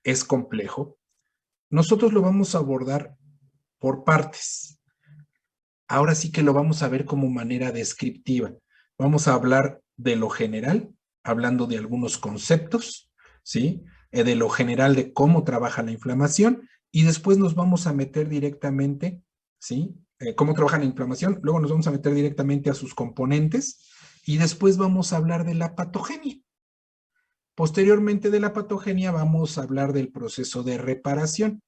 es complejo, nosotros lo vamos a abordar por partes. Ahora sí que lo vamos a ver como manera descriptiva. Vamos a hablar de lo general, hablando de algunos conceptos, ¿sí? De lo general de cómo trabaja la inflamación y después nos vamos a meter directamente, ¿sí? Cómo trabaja la inflamación, luego nos vamos a meter directamente a sus componentes y después vamos a hablar de la patogenia. Posteriormente de la patogenia vamos a hablar del proceso de reparación,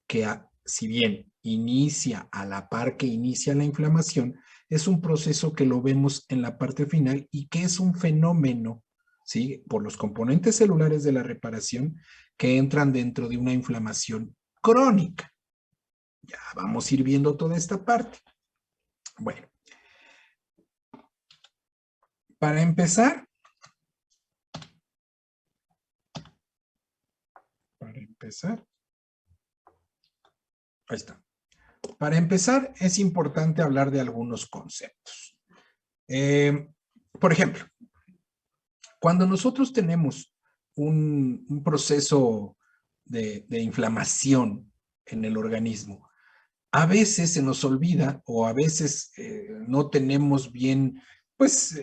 que si bien inicia a la par que inicia la inflamación, es un proceso que lo vemos en la parte final y que es un fenómeno, ¿sí? Por los componentes celulares de la reparación que entran dentro de una inflamación crónica. Ya vamos a ir viendo toda esta parte. Bueno, para empezar, ahí está. Para empezar, es importante hablar de algunos conceptos. Por ejemplo, cuando nosotros tenemos un proceso de inflamación en el organismo, a veces se nos olvida o a veces no tenemos bien, pues,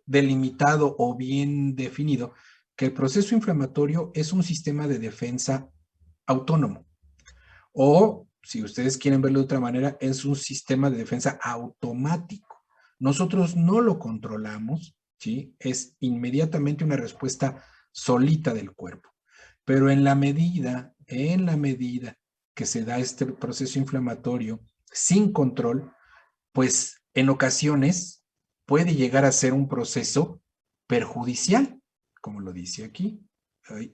delimitado o bien definido que el proceso inflamatorio es un sistema de defensa autónomo. O, si ustedes quieren verlo de otra manera, es un sistema de defensa automático. Nosotros no lo controlamos, ¿sí? Es inmediatamente una respuesta solita del cuerpo. Pero en la medida que se da este proceso inflamatorio sin control, pues en ocasiones puede llegar a ser un proceso perjudicial, como lo dice aquí.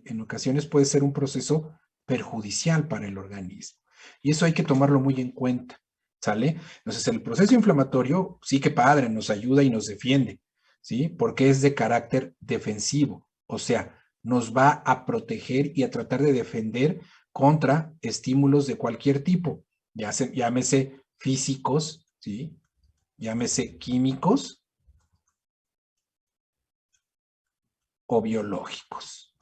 En ocasiones puede ser un proceso perjudicial para el organismo. Y eso hay que tomarlo muy en cuenta, ¿sale? Entonces, el proceso inflamatorio, sí que padre, nos ayuda y nos defiende, ¿sí? Porque es de carácter defensivo, o sea, nos va a proteger y a tratar de defender contra estímulos de cualquier tipo, llámese físicos, ¿sí? Llámese químicos o biológicos.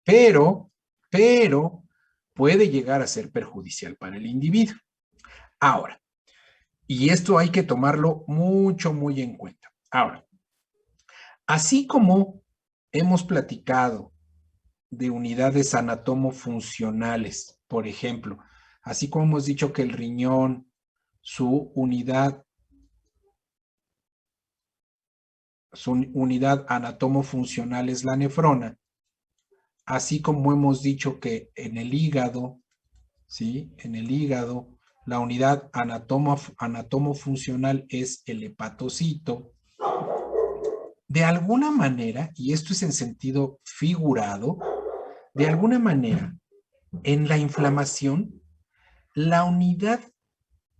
Pero puede llegar a ser perjudicial para el individuo. Ahora, y esto hay que tomarlo muy en cuenta. Ahora, así como hemos platicado de unidades anatomofuncionales, por ejemplo, así como hemos dicho que el riñón, su unidad anatomofuncional es la nefrona, así como hemos dicho que en el hígado, ¿sí? En el hígado, la unidad anatomofuncional es el hepatocito. De alguna manera, y esto es en sentido figurado, de alguna manera, en la inflamación, la unidad,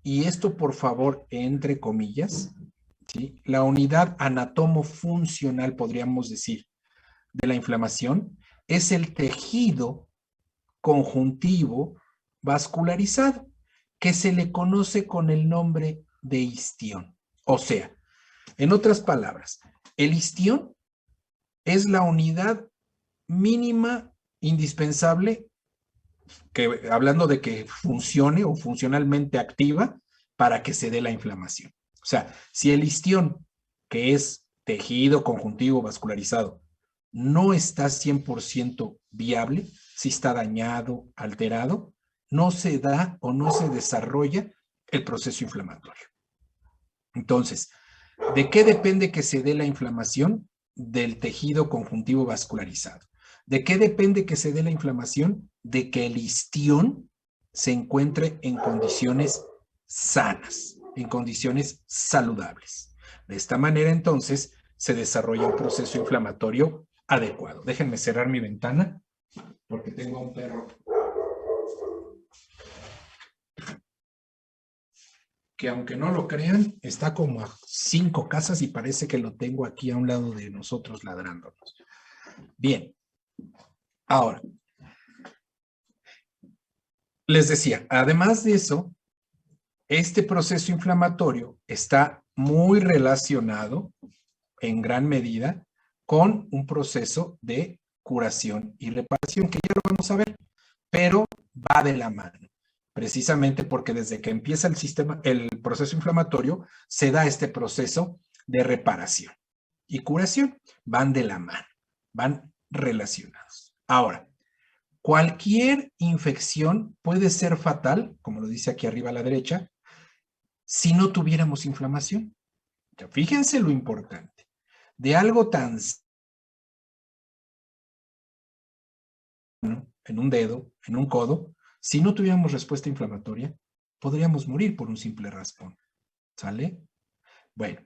y esto por favor entre comillas, ¿sí? La unidad anatomofuncional, podríamos decir, de la inflamación, es el tejido conjuntivo vascularizado, que se le conoce con el nombre de histión. O sea, en otras palabras, el histión es la unidad mínima indispensable, que, hablando de que funcione o funcionalmente activa para que se dé la inflamación. O sea, si el histión, que es tejido conjuntivo vascularizado, no está 100% viable, si está dañado, alterado, no se da o no se desarrolla el proceso inflamatorio. Entonces, ¿de qué depende que se dé la inflamación? Del tejido conjuntivo vascularizado. ¿De qué depende que se dé la inflamación? De que el histión se encuentre en condiciones sanas, en condiciones saludables. De esta manera, entonces, se desarrolla un proceso inflamatorio adecuado. Déjenme cerrar mi ventana porque tengo un perro que, aunque no lo crean, está como a 5 casas y parece que lo tengo aquí a un lado de nosotros ladrándonos. Bien, ahora, les decía, además de eso, este proceso inflamatorio está muy relacionado en gran medida con un proceso de curación y reparación, que ya lo vamos a ver, pero va de la mano, precisamente porque desde que empieza el proceso inflamatorio, se da este proceso de reparación y curación, van de la mano, van relacionados. Ahora, cualquier infección puede ser fatal, como lo dice aquí arriba a la derecha, si no tuviéramos inflamación. Ya, fíjense lo importante de algo tan en un dedo, en un codo, si no tuviéramos respuesta inflamatoria, podríamos morir por un simple raspón. ¿Sale? Bueno,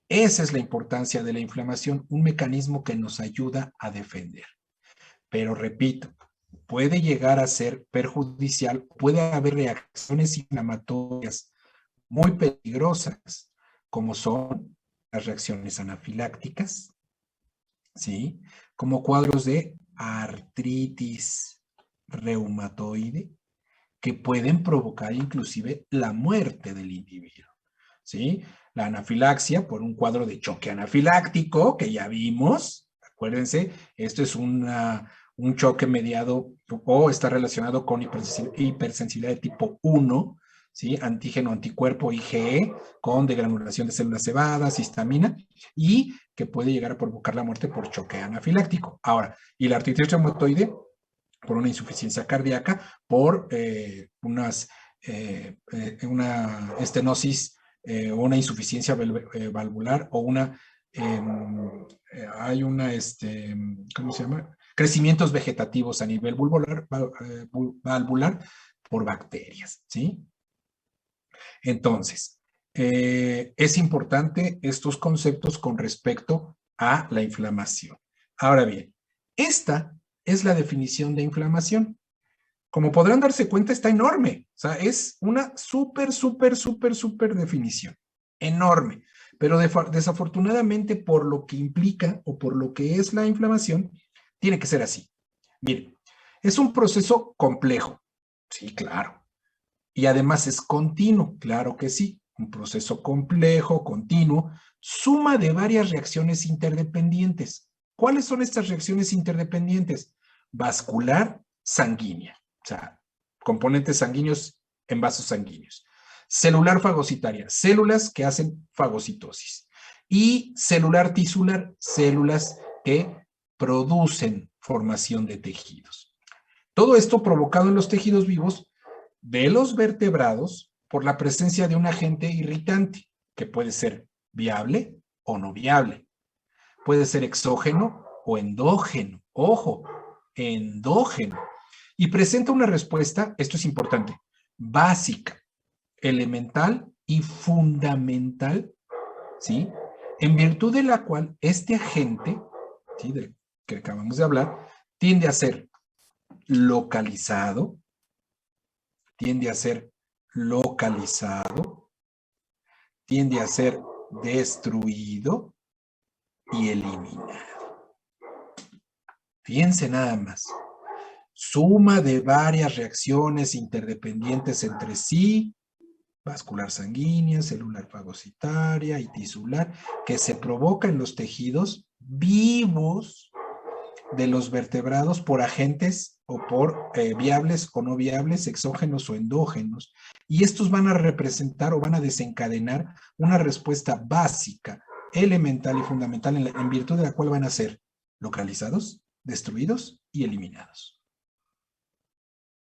esa es la importancia de la inflamación, un mecanismo que nos ayuda a defender. Pero repito, puede llegar a ser perjudicial, puede haber reacciones inflamatorias muy peligrosas, como son las reacciones anafilácticas, ¿sí? Como cuadros de artritis reumatoide, que pueden provocar inclusive la muerte del individuo, ¿sí? La anafilaxia por un cuadro de choque anafiláctico, que ya vimos, acuérdense, esto es un choque mediado o está relacionado con hipersensibilidad de tipo 1, ¿sí? Antígeno, anticuerpo, IgE, con degranulación de células cebadas, histamina, y que puede llegar a provocar la muerte por choque anafiláctico. Ahora, y la artritis reumatoide, por una insuficiencia cardíaca, por una estenosis o una insuficiencia valvular o una, hay una, ¿cómo se llama? Crecimientos vegetativos a nivel valvular por bacterias, ¿sí? Entonces, es importante estos conceptos con respecto a la inflamación. Ahora bien, esta es la definición de inflamación. Como podrán darse cuenta, está enorme. O sea, es una súper definición. Enorme. Pero desafortunadamente, por lo que implica o por lo que es la inflamación, tiene que ser así. Miren, es un proceso complejo. Sí, claro. Y además es continuo, claro que sí, un proceso complejo, continuo, suma de varias reacciones interdependientes. ¿Cuáles son estas reacciones interdependientes? Vascular, sanguínea, o sea, componentes sanguíneos en vasos sanguíneos. Celular fagocitaria, células que hacen fagocitosis. Y celular tisular, células que producen formación de tejidos. Todo esto provocado en los tejidos vivos de los vertebrados por la presencia de un agente irritante, que puede ser viable o no viable. Puede ser exógeno o endógeno. Ojo, endógeno. Y presenta una respuesta, esto es importante, básica, elemental y fundamental, ¿sí? En virtud de la cual este agente, ¿sí? Del que acabamos de hablar, tiende a ser localizado, tiende a ser localizado, tiende a ser destruido y eliminado. Fíjense nada más. Suma de varias reacciones interdependientes entre sí, vascular sanguínea, celular fagocitaria y tisular, que se provoca en los tejidos vivos de los vertebrados por agentes o por viables o no viables, exógenos o endógenos. Y estos van a representar o van a desencadenar una respuesta básica, elemental y fundamental en virtud de la cual van a ser localizados, destruidos y eliminados.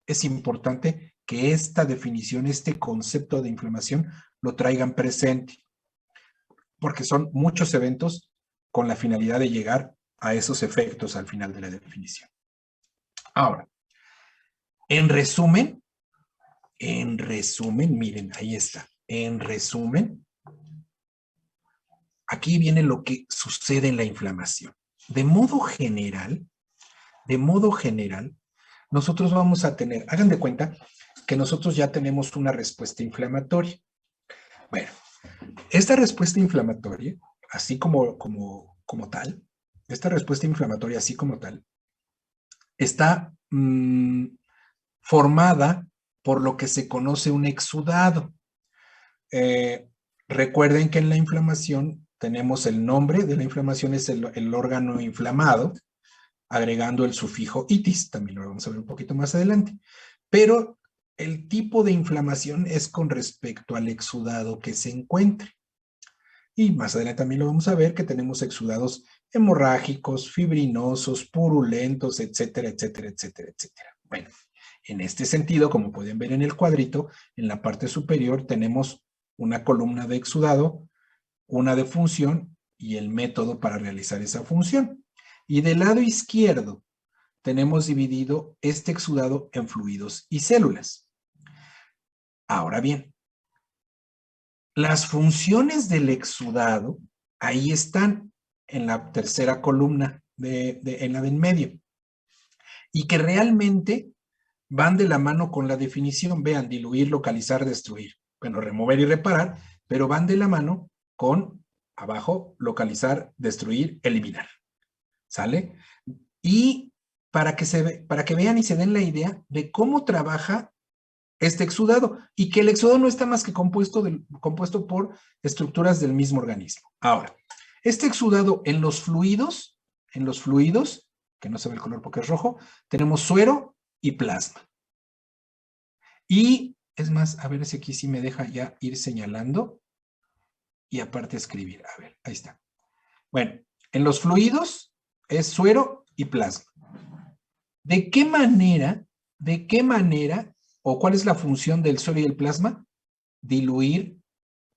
Es importante que esta definición, este concepto de inflamación, lo traigan presente, porque son muchos eventos con la finalidad de llegar a esos efectos al final de la definición. Ahora, en resumen, miren, ahí está. En resumen, aquí viene lo que sucede en la inflamación. De modo general, nosotros vamos a tener, hagan de cuenta que nosotros ya tenemos una respuesta inflamatoria. Bueno, esta respuesta inflamatoria, así como tal, esta respuesta inflamatoria así como tal, está formada por lo que se conoce un exudado. Recuerden que en la inflamación tenemos el nombre de la inflamación, es el órgano inflamado, agregando el sufijo itis, también lo vamos a ver un poquito más adelante. Pero el tipo de inflamación es con respecto al exudado que se encuentre. Y más adelante también lo vamos a ver que tenemos exudados hemorrágicos, fibrinosos, purulentos, etcétera, etcétera, etcétera, etcétera. Bueno, en este sentido, como pueden ver en el cuadrito, en la parte superior tenemos una columna de exudado, una de función y el método para realizar esa función. Y del lado izquierdo tenemos dividido este exudado en fluidos y células. Ahora bien, las funciones del exudado, ahí están en la tercera columna, en la de en medio, y que realmente van de la mano con la definición. Vean, diluir, localizar, destruir. Bueno, remover y reparar, pero van de la mano con abajo, localizar, destruir, eliminar. ¿Sale? Y para que vean y se den la idea de cómo trabaja este exudado, y que el exudado no está más que compuesto por estructuras del mismo organismo. Ahora, este exudado en los fluidos, que no se ve el color porque es rojo, tenemos suero y plasma. Y es más, a ver si aquí sí me deja ya ir señalando y aparte escribir. A ver, ahí está. Bueno, en los fluidos es suero y plasma. ¿De qué manera, o cuál es la función del suero y el plasma? Diluir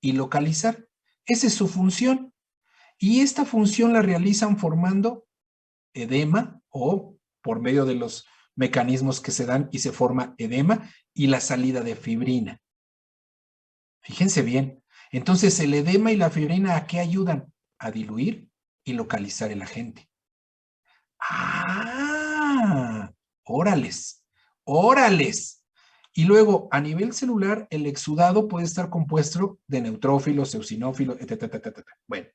y localizar. Esa es su función. Y esta función la realizan formando edema o por medio de los mecanismos que se dan y se forma edema y la salida de fibrina. Fíjense bien. Entonces, el edema y la fibrina, ¿a qué ayudan? A diluir y localizar el agente. ¡Ah! ¡Órales! ¡Órales! Y luego, a nivel celular, el exudado puede estar compuesto de neutrófilos, eosinófilos, etc. Bueno,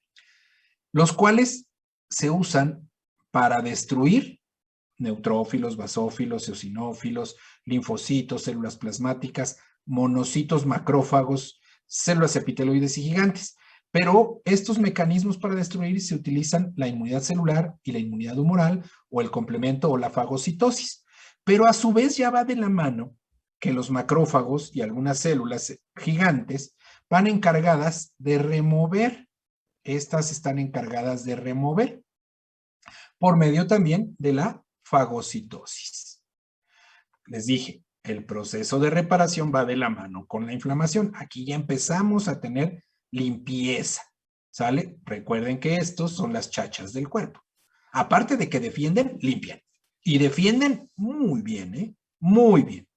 los cuales se usan para destruir neutrófilos, basófilos, eosinófilos, linfocitos, células plasmáticas, monocitos, macrófagos, células epiteloides y gigantes. Pero estos mecanismos para destruir se utilizan la inmunidad celular y la inmunidad humoral o el complemento o la fagocitosis. Pero a su vez ya va de la mano que los macrófagos y algunas células gigantes van encargadas de remover. Estas están encargadas de remover por medio también de la fagocitosis. Les dije, el proceso de reparación va de la mano con la inflamación. Aquí ya empezamos a tener limpieza, ¿sale? Recuerden que estos son las chachas del cuerpo. Aparte de que defienden, limpian. Y defienden muy bien, ¿eh? Muy bien.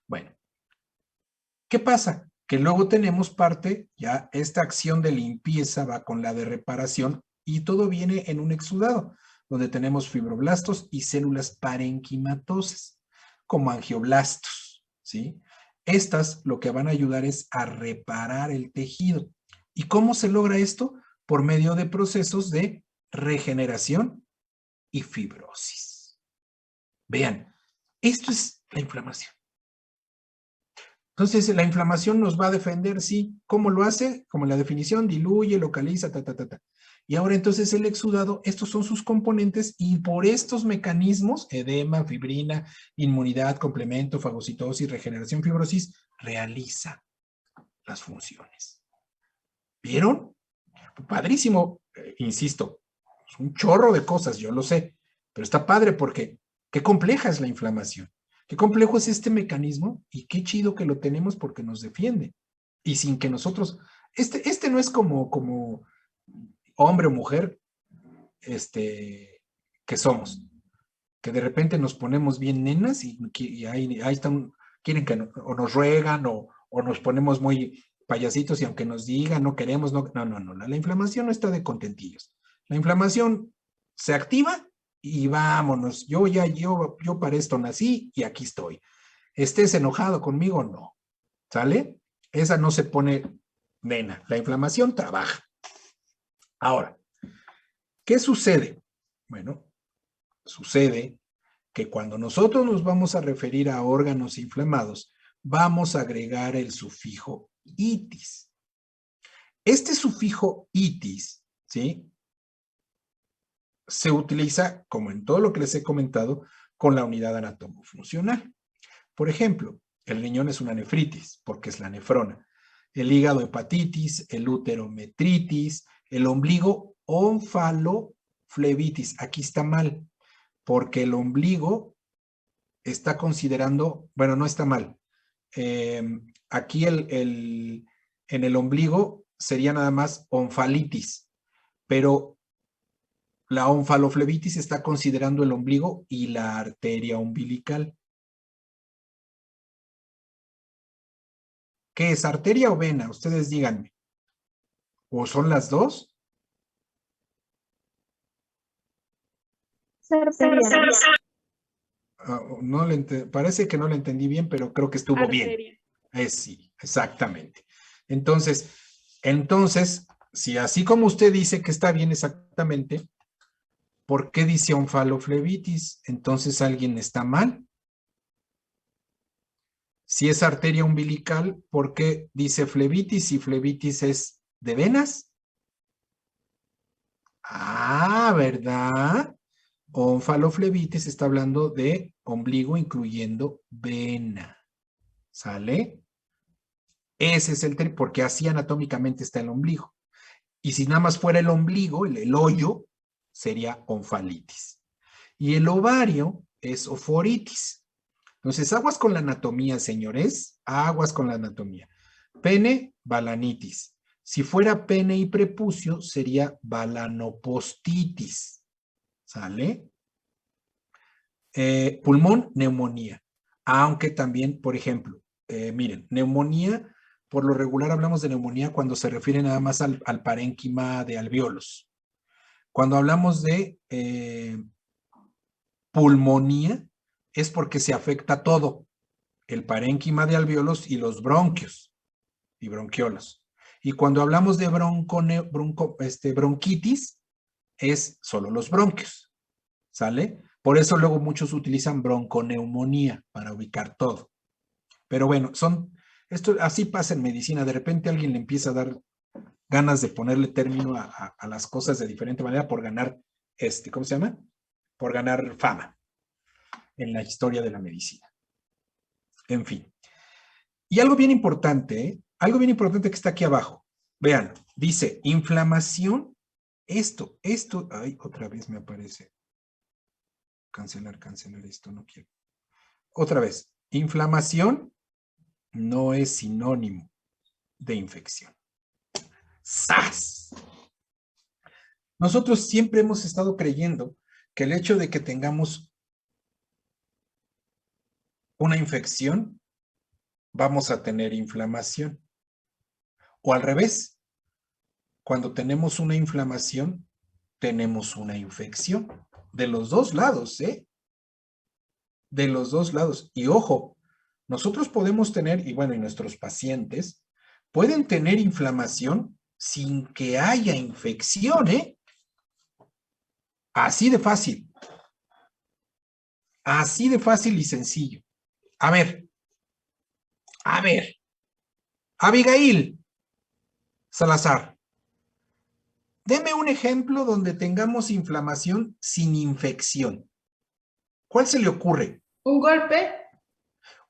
Bueno, ¿qué pasa? Que luego tenemos parte, ya esta acción de limpieza va con la de reparación y todo viene en un exudado, donde tenemos fibroblastos y células parenquimatosas, como angioblastos, ¿sí? Estas lo que van a ayudar es a reparar el tejido. ¿Y cómo se logra esto? Por medio de procesos de regeneración y fibrosis. Vean, esto es la inflamación. Entonces, la inflamación nos va a defender, sí. ¿Cómo lo hace? Como la definición, diluye, localiza, Y ahora entonces el exudado, estos son sus componentes y por estos mecanismos, edema, fibrina, inmunidad, complemento, fagocitosis, regeneración, fibrosis, realiza las funciones. ¿Vieron? Padrísimo, insisto, es un chorro de cosas, yo lo sé, pero está padre porque qué compleja es la inflamación. Qué complejo es este mecanismo y qué chido que lo tenemos porque nos defiende. Y sin que nosotros, este no es como hombre o mujer, que somos, que de repente nos ponemos bien nenas y ahí están, quieren que o nos ruegan o nos ponemos muy payasitos y aunque nos digan no queremos, no, la inflamación no está de contentillos. La inflamación se activa y vámonos, yo para esto nací y aquí estoy. Estés enojado conmigo, no. ¿Sale? Esa no se pone nena. La inflamación trabaja. Ahora, ¿qué sucede? Bueno, sucede que cuando nosotros nos vamos a referir a órganos inflamados, vamos a agregar el sufijo itis. Este sufijo itis ¿sí? Se utiliza, como en todo lo que les he comentado, con la unidad anatomofuncional. Por ejemplo, el riñón es una nefritis, porque es la nefrona. El hígado, hepatitis, el útero, metritis, el ombligo, onfaloflebitis. Aquí está mal, porque el ombligo está considerando, bueno, no está mal. Aquí en el ombligo sería nada más onfalitis, pero la onfaloflebitis está considerando el ombligo y la arteria umbilical. ¿Qué es, arteria o vena? Ustedes díganme. ¿O son las dos? Arteria. No parece que no lo entendí bien, pero creo que estuvo bien. Arteria. Sí, exactamente. Entonces, si así como usted dice que está bien exactamente, ¿por qué dice onfaloflebitis? Entonces, ¿alguien está mal? Si es arteria umbilical, ¿por qué dice flebitis? Y flebitis es de venas. Ah, ¿verdad? Onfaloflebitis está hablando de ombligo incluyendo vena. ¿Sale? Ese es el término, porque así anatómicamente está el ombligo. Y si nada más fuera el ombligo, el hoyo, sería onfalitis. Y el ovario es oforitis. Entonces, aguas con la anatomía, señores. Aguas con la anatomía. Pene, balanitis. Si fuera pene y prepucio, sería balanopostitis. ¿Sale? Pulmón, neumonía. Aunque también, por ejemplo, miren, neumonía, por lo regular hablamos de neumonía cuando se refiere nada más al parénquima de alvéolos. Cuando hablamos de pulmonía, es porque se afecta todo, el parénquima de alvéolos y los bronquios y bronquiolos. Y cuando hablamos de bronquitis, es solo los bronquios. ¿Sale? Por eso luego muchos utilizan bronconeumonía para ubicar todo. Pero bueno, esto así pasa en medicina. De repente alguien le empieza a dar ganas de ponerle término a las cosas de diferente manera por ganar, ¿cómo se llama? Por ganar fama en la historia de la medicina. En fin. Y algo bien importante, algo bien importante que está aquí abajo. Vean, dice inflamación. Esto, ay, otra vez me aparece. Cancelar esto, no quiero. Otra vez, inflamación no es sinónimo de infección. ¡Sas! Nosotros siempre hemos estado creyendo que el hecho de que tengamos una infección, vamos a tener inflamación. O al revés, cuando tenemos una inflamación, tenemos una infección. De los dos lados, ¿eh? De los dos lados. Y ojo, nosotros podemos tener, y bueno, y nuestros pacientes pueden tener inflamación sin que haya infección, ¿eh? Así de fácil. Así de fácil y sencillo. A ver. Abigail Salazar, deme un ejemplo donde tengamos inflamación sin infección. ¿Cuál se le ocurre? ¿Un golpe?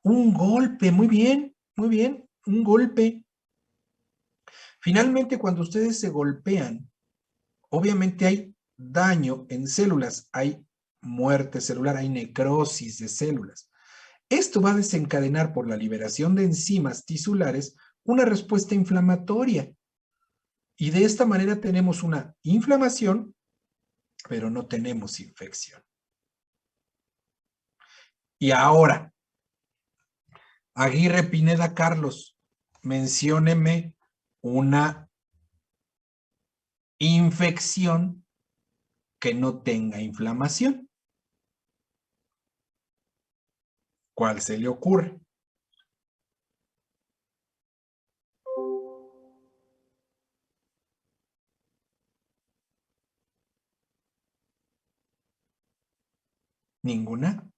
Un golpe, muy bien, un golpe. Finalmente, cuando ustedes se golpean, obviamente hay daño en células, hay muerte celular, hay necrosis de células. Esto va a desencadenar por la liberación de enzimas tisulares una respuesta inflamatoria. Y de esta manera tenemos una inflamación, pero no tenemos infección. Y ahora, Aguirre Pineda Carlos, mencióneme una infección que no tenga inflamación. ¿Cuál se le ocurre? ¿Ninguna?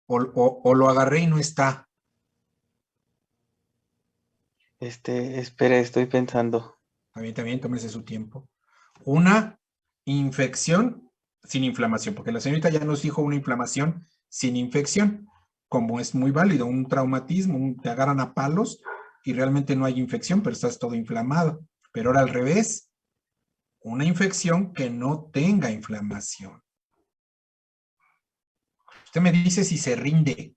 ¿O lo agarré y no está? Espere, estoy pensando. También, tómese su tiempo. Una infección sin inflamación, porque la señorita ya nos dijo una inflamación sin infección, como es muy válido, un traumatismo, te agarran a palos y realmente no hay infección, pero estás todo inflamado. Pero ahora al revés, una infección que no tenga inflamación. Usted me dice si se rinde.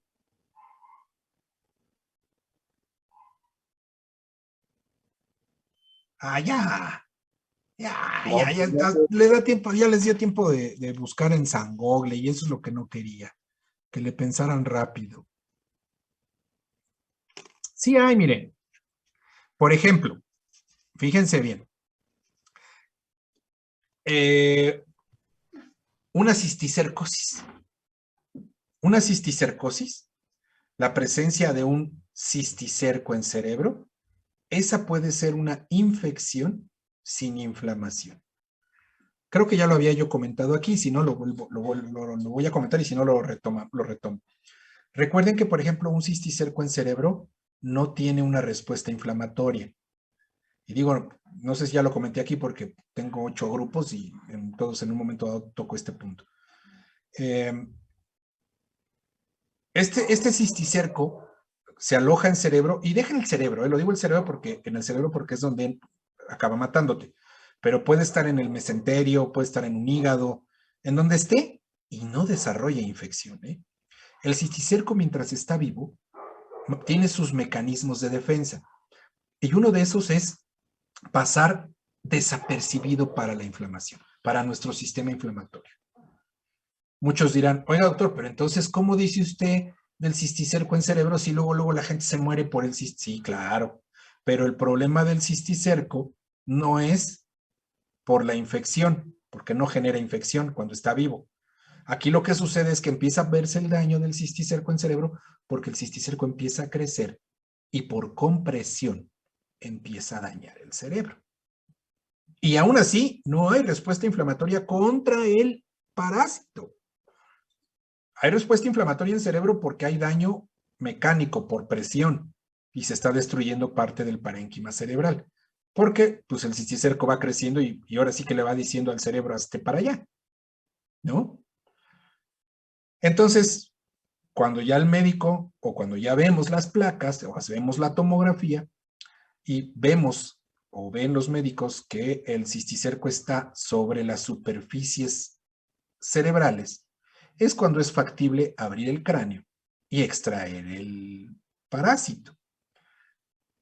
Ah, No, le da tiempo, ya les dio tiempo de buscar en San Google y eso es lo que no quería, que le pensaran rápido. Sí hay, miren, por ejemplo, fíjense bien, eh, una cisticercosis. Una cisticercosis, la presencia de un cisticerco en cerebro, esa puede ser una infección sin inflamación. Creo que ya lo había yo comentado aquí, si no lo voy a comentar y si no lo retomo. Recuerden que, por ejemplo, un cisticerco en cerebro no tiene una respuesta inflamatoria. Y digo, no sé si ya lo comenté aquí porque tengo 8 grupos y todos en un momento dado toco este punto. Este cisticerco se aloja en cerebro y deja en el cerebro, lo digo el cerebro porque en el cerebro porque es donde acaba matándote, pero puede estar en el mesenterio, puede estar en un hígado, en donde esté y no desarrolla infección. El cisticerco mientras está vivo tiene sus mecanismos de defensa y uno de esos es pasar desapercibido para la inflamación, para nuestro sistema inflamatorio. Muchos dirán, oiga doctor, pero entonces, ¿cómo dice usted del cisticerco en cerebro si luego la gente se muere por el cisticerco? Sí, claro, pero el problema del cisticerco no es por la infección, porque no genera infección cuando está vivo. Aquí lo que sucede es que empieza a verse el daño del cisticerco en cerebro porque el cisticerco empieza a crecer y por compresión empieza a dañar el cerebro. Y aún así, no hay respuesta inflamatoria contra el parásito. Hay respuesta inflamatoria en el cerebro porque hay daño mecánico por presión y se está destruyendo parte del parénquima cerebral. Porque pues el cisticerco va creciendo y ahora sí que le va diciendo al cerebro hazte para allá, ¿no? Entonces, cuando ya el médico o cuando ya vemos las placas o vemos la tomografía y vemos o ven los médicos que el cisticerco está sobre las superficies cerebrales, es cuando es factible abrir el cráneo y extraer el parásito.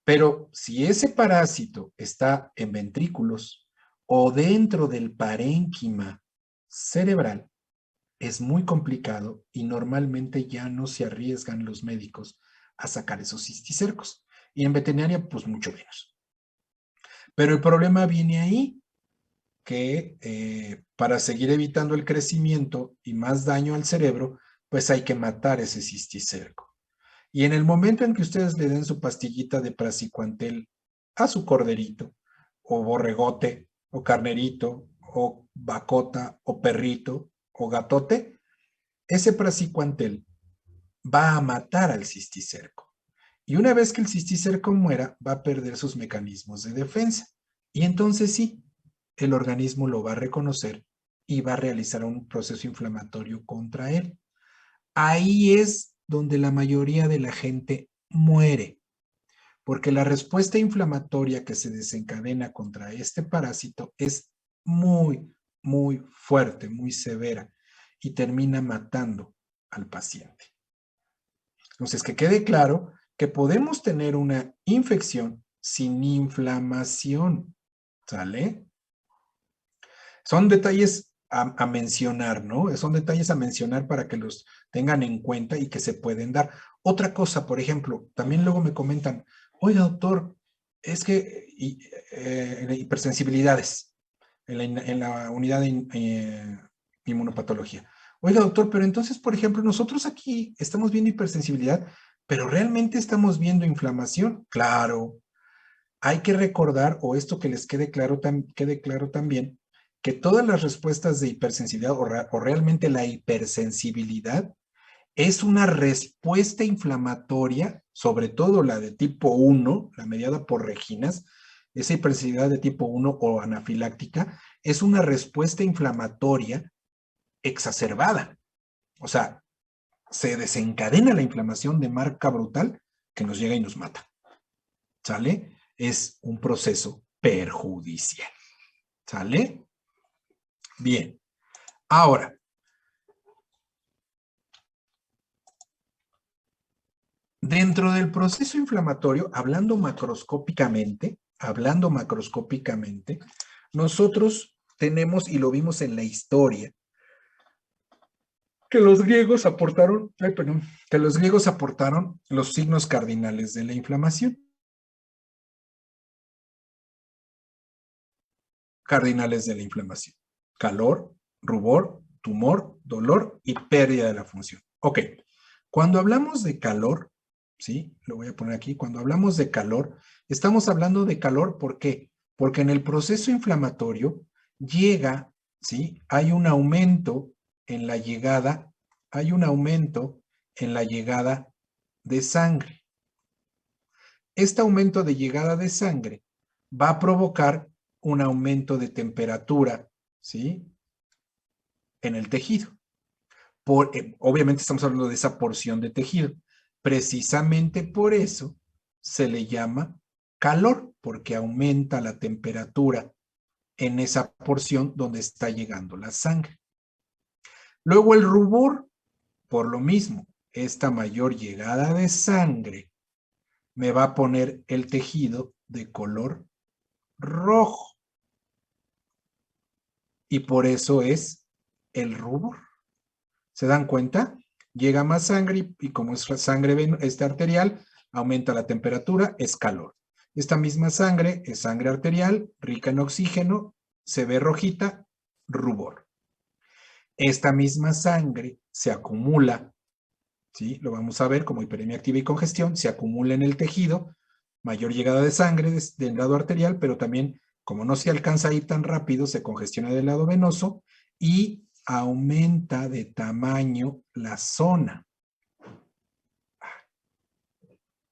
Pero si ese parásito está en ventrículos o dentro del parénquima cerebral, es muy complicado y normalmente ya no se arriesgan los médicos a sacar esos cisticercos. Y en veterinaria, pues mucho menos. Pero el problema viene ahí, que para seguir evitando el crecimiento y más daño al cerebro, pues hay que matar ese cisticerco. Y en el momento en que ustedes le den su pastillita de praziquantel a su corderito, o borregote, o carnerito, o vacota, o perrito, o gatote, ese praziquantel va a matar al cisticerco. Y una vez que el cisticerco muera, va a perder sus mecanismos de defensa. Y entonces sí, el organismo lo va a reconocer y va a realizar un proceso inflamatorio contra él. Ahí es donde la mayoría de la gente muere, porque la respuesta inflamatoria que se desencadena contra este parásito es muy fuerte, muy severa y termina matando al paciente. Entonces, que quede claro que podemos tener una infección sin inflamación, ¿sale? Son detalles a mencionar, ¿no? Son detalles a mencionar para que los tengan en cuenta y que se pueden dar. Otra cosa, por ejemplo, también luego me comentan, oiga, doctor, es que hipersensibilidades en la unidad de inmunopatología. Oiga, doctor, pero entonces, por ejemplo, nosotros aquí estamos viendo hipersensibilidad, pero realmente estamos viendo inflamación. Claro, hay que recordar, o esto que les quede claro también, que todas las respuestas de hipersensibilidad o realmente la hipersensibilidad es una respuesta inflamatoria, sobre todo la de tipo 1, la mediada por reginas, esa hipersensibilidad de tipo 1 o anafiláctica, es una respuesta inflamatoria exacerbada. O sea, se desencadena la inflamación de marca brutal que nos llega y nos mata. ¿Sale? Es un proceso perjudicial. ¿Sale? Bien. Ahora, dentro del proceso inflamatorio, hablando macroscópicamente, nosotros tenemos, y lo vimos en la historia, que los griegos aportaron los signos cardinales de la inflamación. Cardinales de la inflamación: calor, rubor, tumor, dolor y pérdida de la función. Ok, cuando hablamos de calor, ¿sí? Lo voy a poner aquí. Cuando hablamos de calor, estamos hablando de calor, ¿por qué? Porque en el proceso inflamatorio llega, ¿sí? Hay un aumento en la llegada de sangre. Este aumento de llegada de sangre va a provocar un aumento de temperatura, ¿sí? En el tejido. Obviamente estamos hablando de esa porción de tejido. Precisamente por eso se le llama calor, porque aumenta la temperatura en esa porción donde está llegando la sangre. Luego el rubor, por lo mismo, esta mayor llegada de sangre me va a poner el tejido de color rojo. Y por eso es el rubor. ¿Se dan cuenta? Llega más sangre y como es sangre arterial, aumenta la temperatura, es calor. Esta misma sangre es sangre arterial, rica en oxígeno, se ve rojita, rubor. Esta misma sangre se acumula, ¿sí? Lo vamos a ver como hiperemia activa y congestión, se acumula en el tejido, mayor llegada de sangre del lado arterial, pero también, como no se alcanza a ir tan rápido, se congestiona del lado venoso y aumenta de tamaño la zona.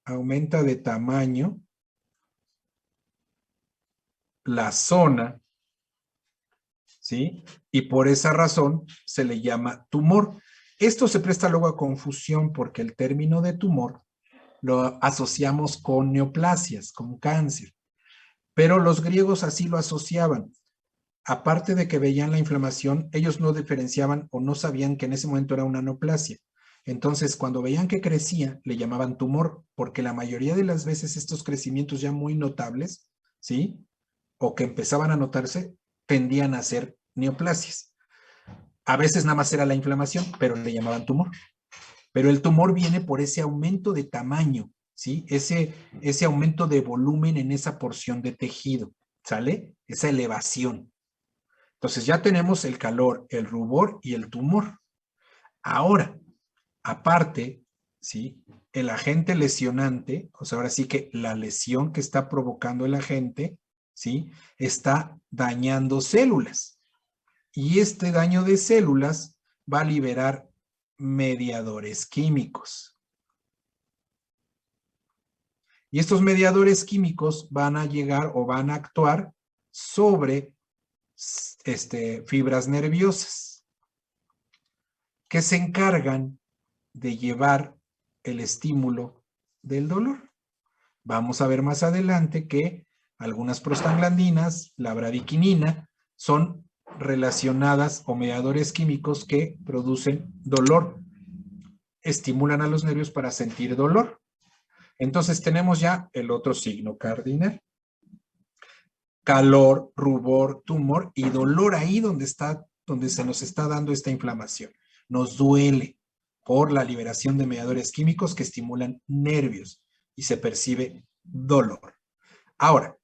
Aumenta de tamaño la zona, ¿sí? Y por esa razón se le llama tumor. Esto se presta luego a confusión porque el término de tumor lo asociamos con neoplasias, con cáncer. Pero los griegos así lo asociaban. Aparte de que veían la inflamación, ellos no diferenciaban o no sabían que en ese momento era una neoplasia. Entonces, cuando veían que crecía, le llamaban tumor, porque la mayoría de las veces estos crecimientos ya muy notables, ¿sí? O que empezaban a notarse, tendían a ser neoplasias. A veces nada más era la inflamación, pero le llamaban tumor. Pero el tumor viene por ese aumento de tamaño, ¿sí? Ese aumento de volumen en esa porción de tejido, ¿sale? Esa elevación. Entonces ya tenemos el calor, el rubor y el tumor. Ahora, aparte, ¿sí? El agente lesionante, o sea, ahora sí que la lesión que está provocando el agente, ¿sí? Está dañando células. Y este daño de células va a liberar mediadores químicos. Y estos mediadores químicos van a llegar o van a actuar sobre fibras nerviosas que se encargan de llevar el estímulo del dolor. Vamos a ver más adelante que algunas prostaglandinas, la bradiquinina, son relacionadas o mediadores químicos que producen dolor, estimulan a los nervios para sentir dolor. Entonces tenemos ya el otro signo cardinal: calor, rubor, tumor y dolor ahí donde se nos está dando esta inflamación. Nos duele por la liberación de mediadores químicos que estimulan nervios y se percibe dolor. Ahora,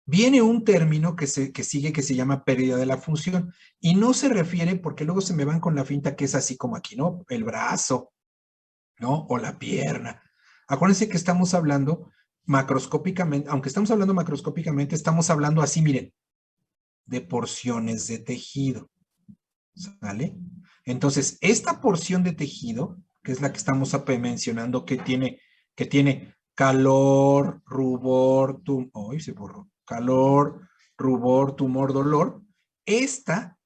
viene un término que sigue que se llama pérdida de la función y no se refiere, porque luego se me van con la finta que es así como aquí, ¿no? El brazo, ¿no? O la pierna. Acuérdense que estamos hablando macroscópicamente, aunque estamos hablando macroscópicamente, estamos hablando así, miren, de porciones de tejido, ¿sale? Entonces, esta porción de tejido, que es la que estamos mencionando, que tiene calor, rubor, se borró, calor, rubor, tumor, dolor, esta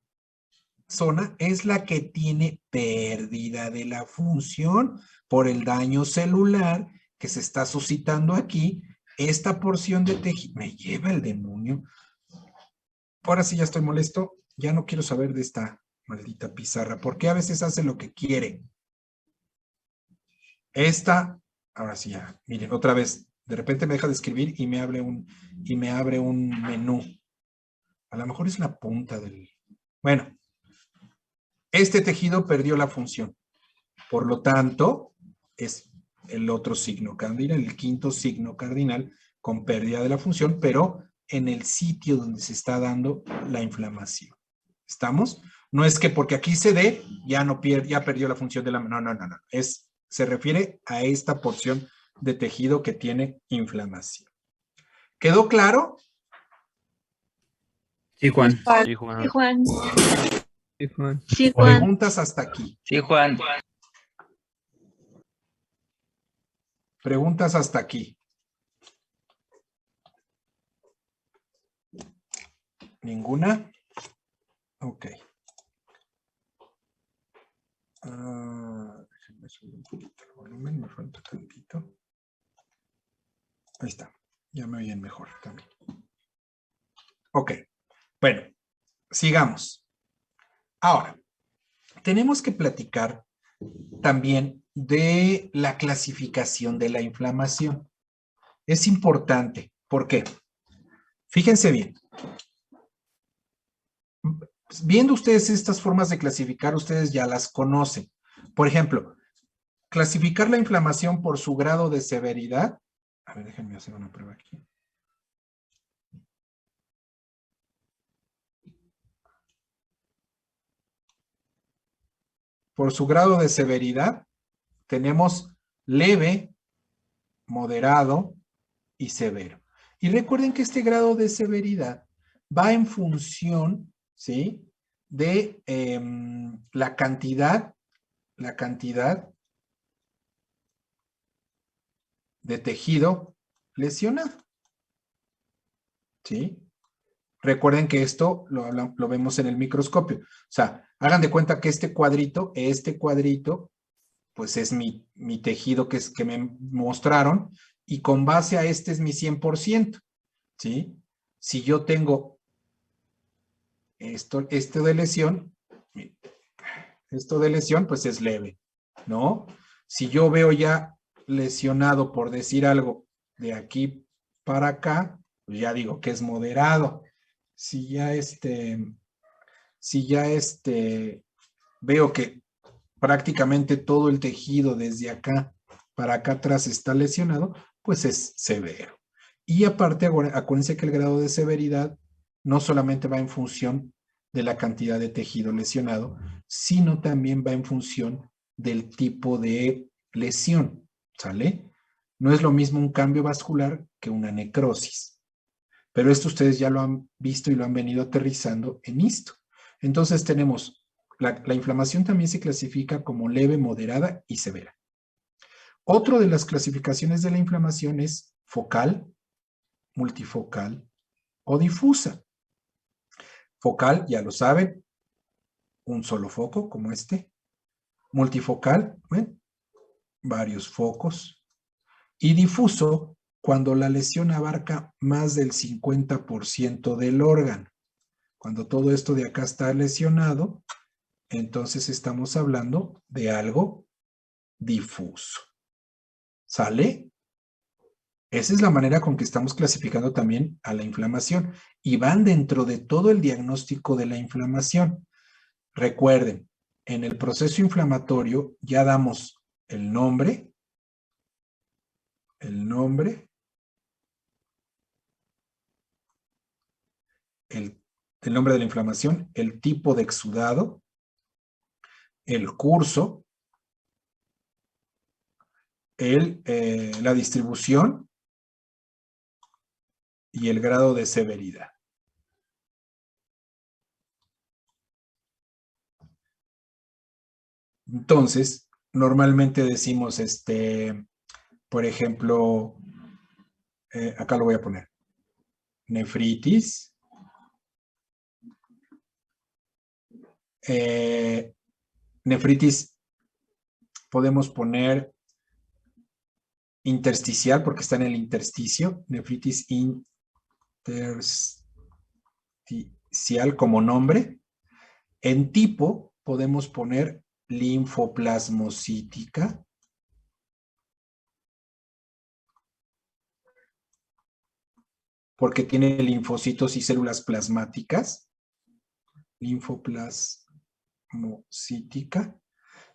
zona es la que tiene pérdida de la función por el daño celular que se está suscitando aquí. Esta porción de tejido, me lleva el demonio. Ahora sí ya estoy molesto, ya no quiero saber de esta maldita pizarra, porque a veces hace lo que quiere. Esta, ahora sí ya, miren, otra vez, de repente me deja de escribir y me abre un menú. A lo mejor es la punta del... Bueno, este tejido perdió la función. Por lo tanto, es el otro signo cardinal, el quinto signo cardinal con pérdida de la función, pero en el sitio donde se está dando la inflamación. ¿Estamos? No es que porque aquí se dé, ya no pierde, ya perdió la función de la... No, no, no, no. Se refiere a esta porción de tejido que tiene inflamación. ¿Quedó claro? Sí, Juan. Sí, Juan. Sí, Juan. Sí, Juan. Preguntas hasta aquí. Sí, Juan. Preguntas hasta aquí. ¿Ninguna? Ok. Déjenme subir un poquito el volumen, me falta tantito. Ahí está. Ya me oyen mejor también. Ok. Bueno, sigamos. Ahora, tenemos que platicar también de la clasificación de la inflamación. Es importante. ¿Por qué? Fíjense bien. Viendo ustedes estas formas de clasificar, ustedes ya las conocen. Por ejemplo, clasificar la inflamación por su grado de severidad. A ver, déjenme hacer una prueba aquí. Por su grado de severidad, tenemos leve, moderado y severo. Y recuerden que este grado de severidad va en función, ¿sí?, de la cantidad de tejido lesionado, ¿sí? Recuerden que esto lo vemos en el microscopio. O sea, hagan de cuenta que este cuadrito, pues es mi tejido que me mostraron, y con base a este es mi 100%, ¿sí? Si yo tengo esto de lesión, pues es leve, ¿no? Si yo veo ya lesionado, por decir algo, de aquí para acá, pues ya digo que es moderado. Si ya veo que prácticamente todo el tejido desde acá para acá atrás está lesionado, pues es severo. Y aparte, acuérdense que el grado de severidad no solamente va en función de la cantidad de tejido lesionado, sino también va en función del tipo de lesión, ¿sale? No es lo mismo un cambio vascular que una necrosis. Pero esto ustedes ya lo han visto y lo han venido aterrizando en esto. Entonces tenemos, la inflamación también se clasifica como leve, moderada y severa. Otro de las clasificaciones de la inflamación es focal, multifocal o difusa. Focal, ya lo saben, un solo foco como este. Multifocal, ¿ven? Varios focos. Y difuso, cuando la lesión abarca más del 50% del órgano. Cuando todo esto de acá está lesionado, entonces estamos hablando de algo difuso. ¿Sale? Esa es la manera con que estamos clasificando también a la inflamación, y van dentro de todo el diagnóstico de la inflamación. Recuerden, en el proceso inflamatorio ya damos el nombre, el nombre de la inflamación, el tipo de exudado, el curso, la distribución y el grado de severidad. Entonces, normalmente decimos, por ejemplo, acá lo voy a poner, nefritis, Nefritis, podemos poner intersticial porque está en el intersticio. Nefritis intersticial como nombre. En tipo podemos poner linfoplasmocítica. Porque tiene linfocitos y células plasmáticas. Linfoplasmocítica.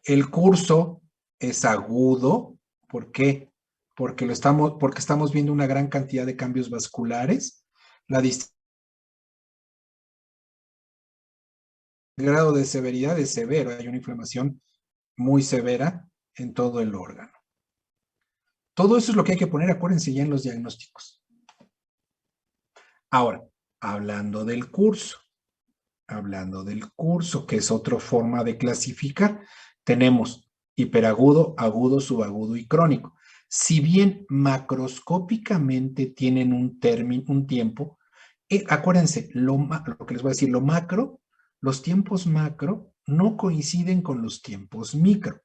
El curso es agudo. ¿Por qué? Porque estamos viendo una gran cantidad de cambios vasculares. El grado de severidad es severo. Hay una inflamación muy severa en todo el órgano. Todo eso es lo que hay que poner, acuérdense, ya en los diagnósticos. Ahora, hablando del curso, que es otra forma de clasificar, tenemos hiperagudo, agudo, subagudo y crónico. Si bien macroscópicamente tienen un tiempo, acuérdense, lo que les voy a decir, los tiempos macro no coinciden con los tiempos micro.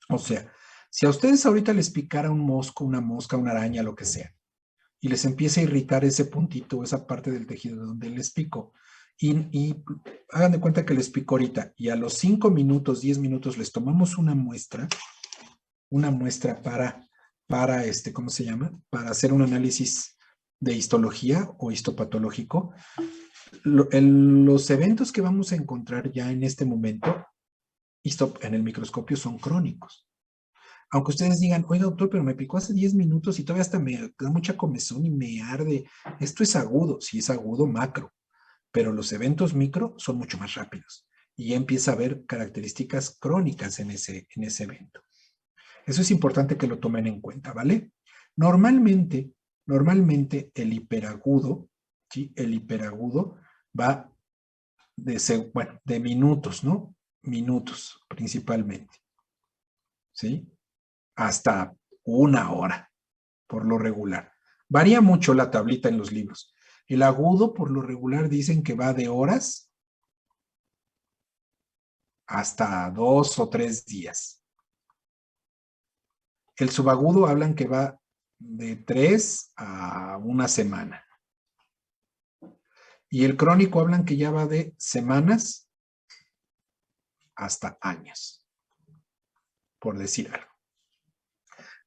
O sea, si a ustedes ahorita les picara un mosco, una mosca, una araña, lo que sea, y les empieza a irritar ese puntito, esa parte del tejido donde les picó, y hagan de cuenta que les picó ahorita, y a los 5 minutos, 10 minutos les tomamos una muestra para ¿cómo se llama? Para hacer un análisis de histología o histopatológico. Los eventos que vamos a encontrar ya en este momento en el microscopio son crónicos. Aunque ustedes digan, oiga doctor, pero me picó hace 10 minutos y todavía hasta me da mucha comezón y me arde. Esto es agudo, sí es agudo macro, pero los eventos micro son mucho más rápidos y ya empieza a haber características crónicas en ese evento. Eso es importante que lo tomen en cuenta, ¿vale? Normalmente el hiperagudo, ¿sí? El hiperagudo va de minutos, ¿no? Minutos principalmente, ¿sí? Hasta 1 hora, por lo regular. Varía mucho la tablita en los libros. El agudo, por lo regular, dicen que va de horas hasta 2 o 3 días. El subagudo hablan que va de 3 a 1 semana. Y el crónico hablan que ya va de semanas hasta años, por decir algo.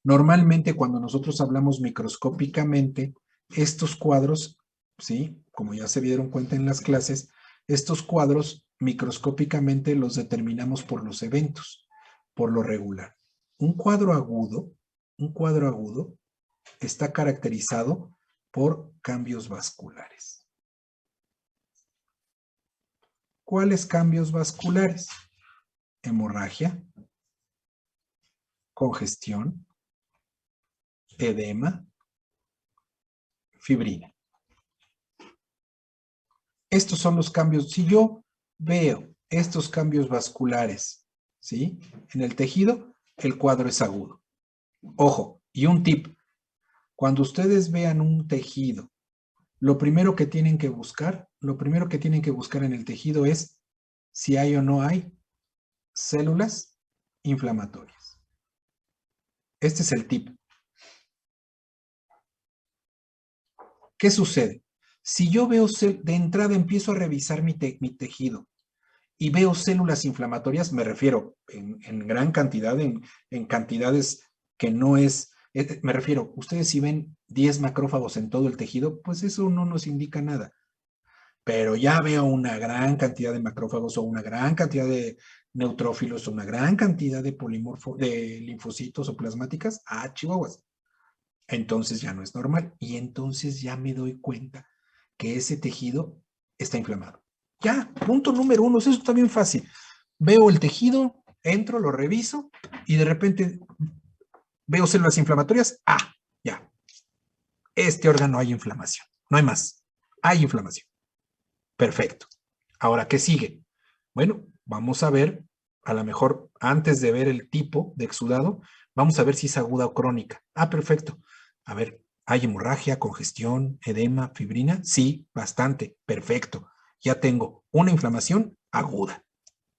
Normalmente cuando nosotros hablamos microscópicamente, estos cuadros, ¿sí? Como ya se dieron cuenta en las clases, estos cuadros microscópicamente los determinamos por los eventos, por lo regular. Un cuadro agudo está caracterizado por cambios vasculares. ¿Cuáles cambios vasculares? Hemorragia, congestión, edema, fibrina. Estos son los cambios. Si yo veo estos cambios vasculares, ¿sí? En el tejido, el cuadro es agudo. Ojo, y un tip. Cuando ustedes vean un tejido, lo primero que tienen que buscar en el tejido es si hay o no hay células inflamatorias. Este es el tip. ¿Qué sucede? Si yo veo, de entrada empiezo a revisar mi tejido y veo células inflamatorias, me refiero en gran cantidad, en cantidades que no es, me refiero, ustedes si ven 10 macrófagos en todo el tejido, pues eso no nos indica nada. Pero ya veo una gran cantidad de macrófagos o una gran cantidad de neutrófilos o una gran cantidad de linfocitos o plasmáticas, chihuahuas. Entonces ya no es normal y entonces ya me doy cuenta que ese tejido está inflamado. Ya, punto número 1, eso está bien fácil. Veo el tejido, entro, lo reviso y de repente veo células inflamatorias. Ya. Este órgano hay inflamación. No hay más. Hay inflamación. Perfecto. Ahora, ¿qué sigue? Bueno, vamos a ver, a lo mejor antes de ver el tipo de exudado, vamos a ver si es aguda o crónica. Perfecto. A ver, ¿hay hemorragia, congestión, edema, fibrina? Sí, bastante. Perfecto. Ya tengo una inflamación aguda.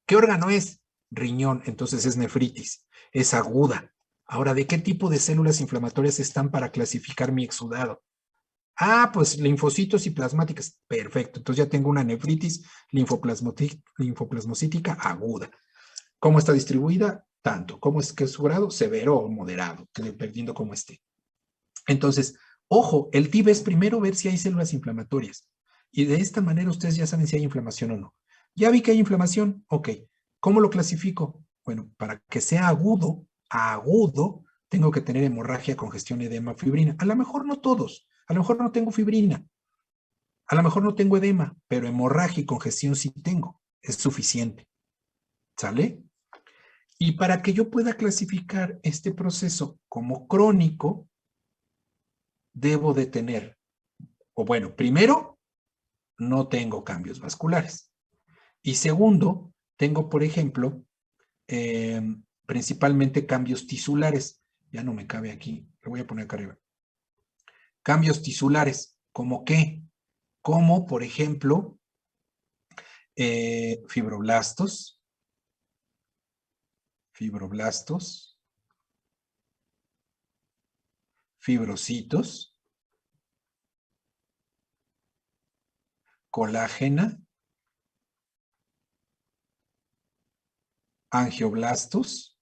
¿Qué órgano es? Riñón, entonces es nefritis, es aguda. Ahora, ¿de qué tipo de células inflamatorias están para clasificar mi exudado? Ah, pues linfocitos y plasmáticas. Perfecto, entonces ya tengo una nefritis linfoplasmocítica aguda. ¿Cómo está distribuida? Tanto. ¿Cómo es que es su grado? Severo o moderado, dependiendo cómo esté. Entonces, ojo, el TIB es primero ver si hay células inflamatorias. Y de esta manera ustedes ya saben si hay inflamación o no. Ya vi que hay inflamación, ok. ¿Cómo lo clasifico? Bueno, para que sea agudo, tengo que tener hemorragia, congestión, edema, fibrina. A lo mejor no todos, a lo mejor no tengo fibrina, a lo mejor no tengo edema, pero hemorragia y congestión sí tengo. Es suficiente. ¿Sale? Y para que yo pueda clasificar este proceso como crónico, debo de tener, o bueno, primero, no tengo cambios vasculares. Y segundo, tengo, por ejemplo, eh, principalmente cambios tisulares. Ya no me cabe aquí, lo voy a poner acá arriba. Cambios tisulares, ¿como qué? Como, por ejemplo, fibroblastos, fibrocitos, colágena, angioblastos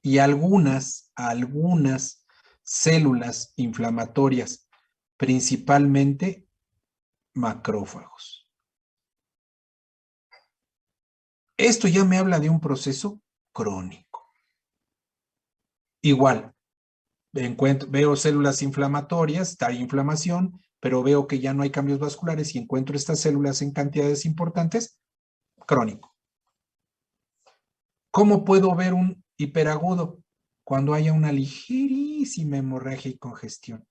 y algunas células inflamatorias, principalmente macrófagos. Esto ya me habla de un proceso crónico. Igual, veo células inflamatorias, hay inflamación, pero veo que ya no hay cambios vasculares y encuentro estas células en cantidades importantes, crónico. ¿Cómo puedo ver un hiperagudo? Cuando haya una ligerísima hemorragia y congestión.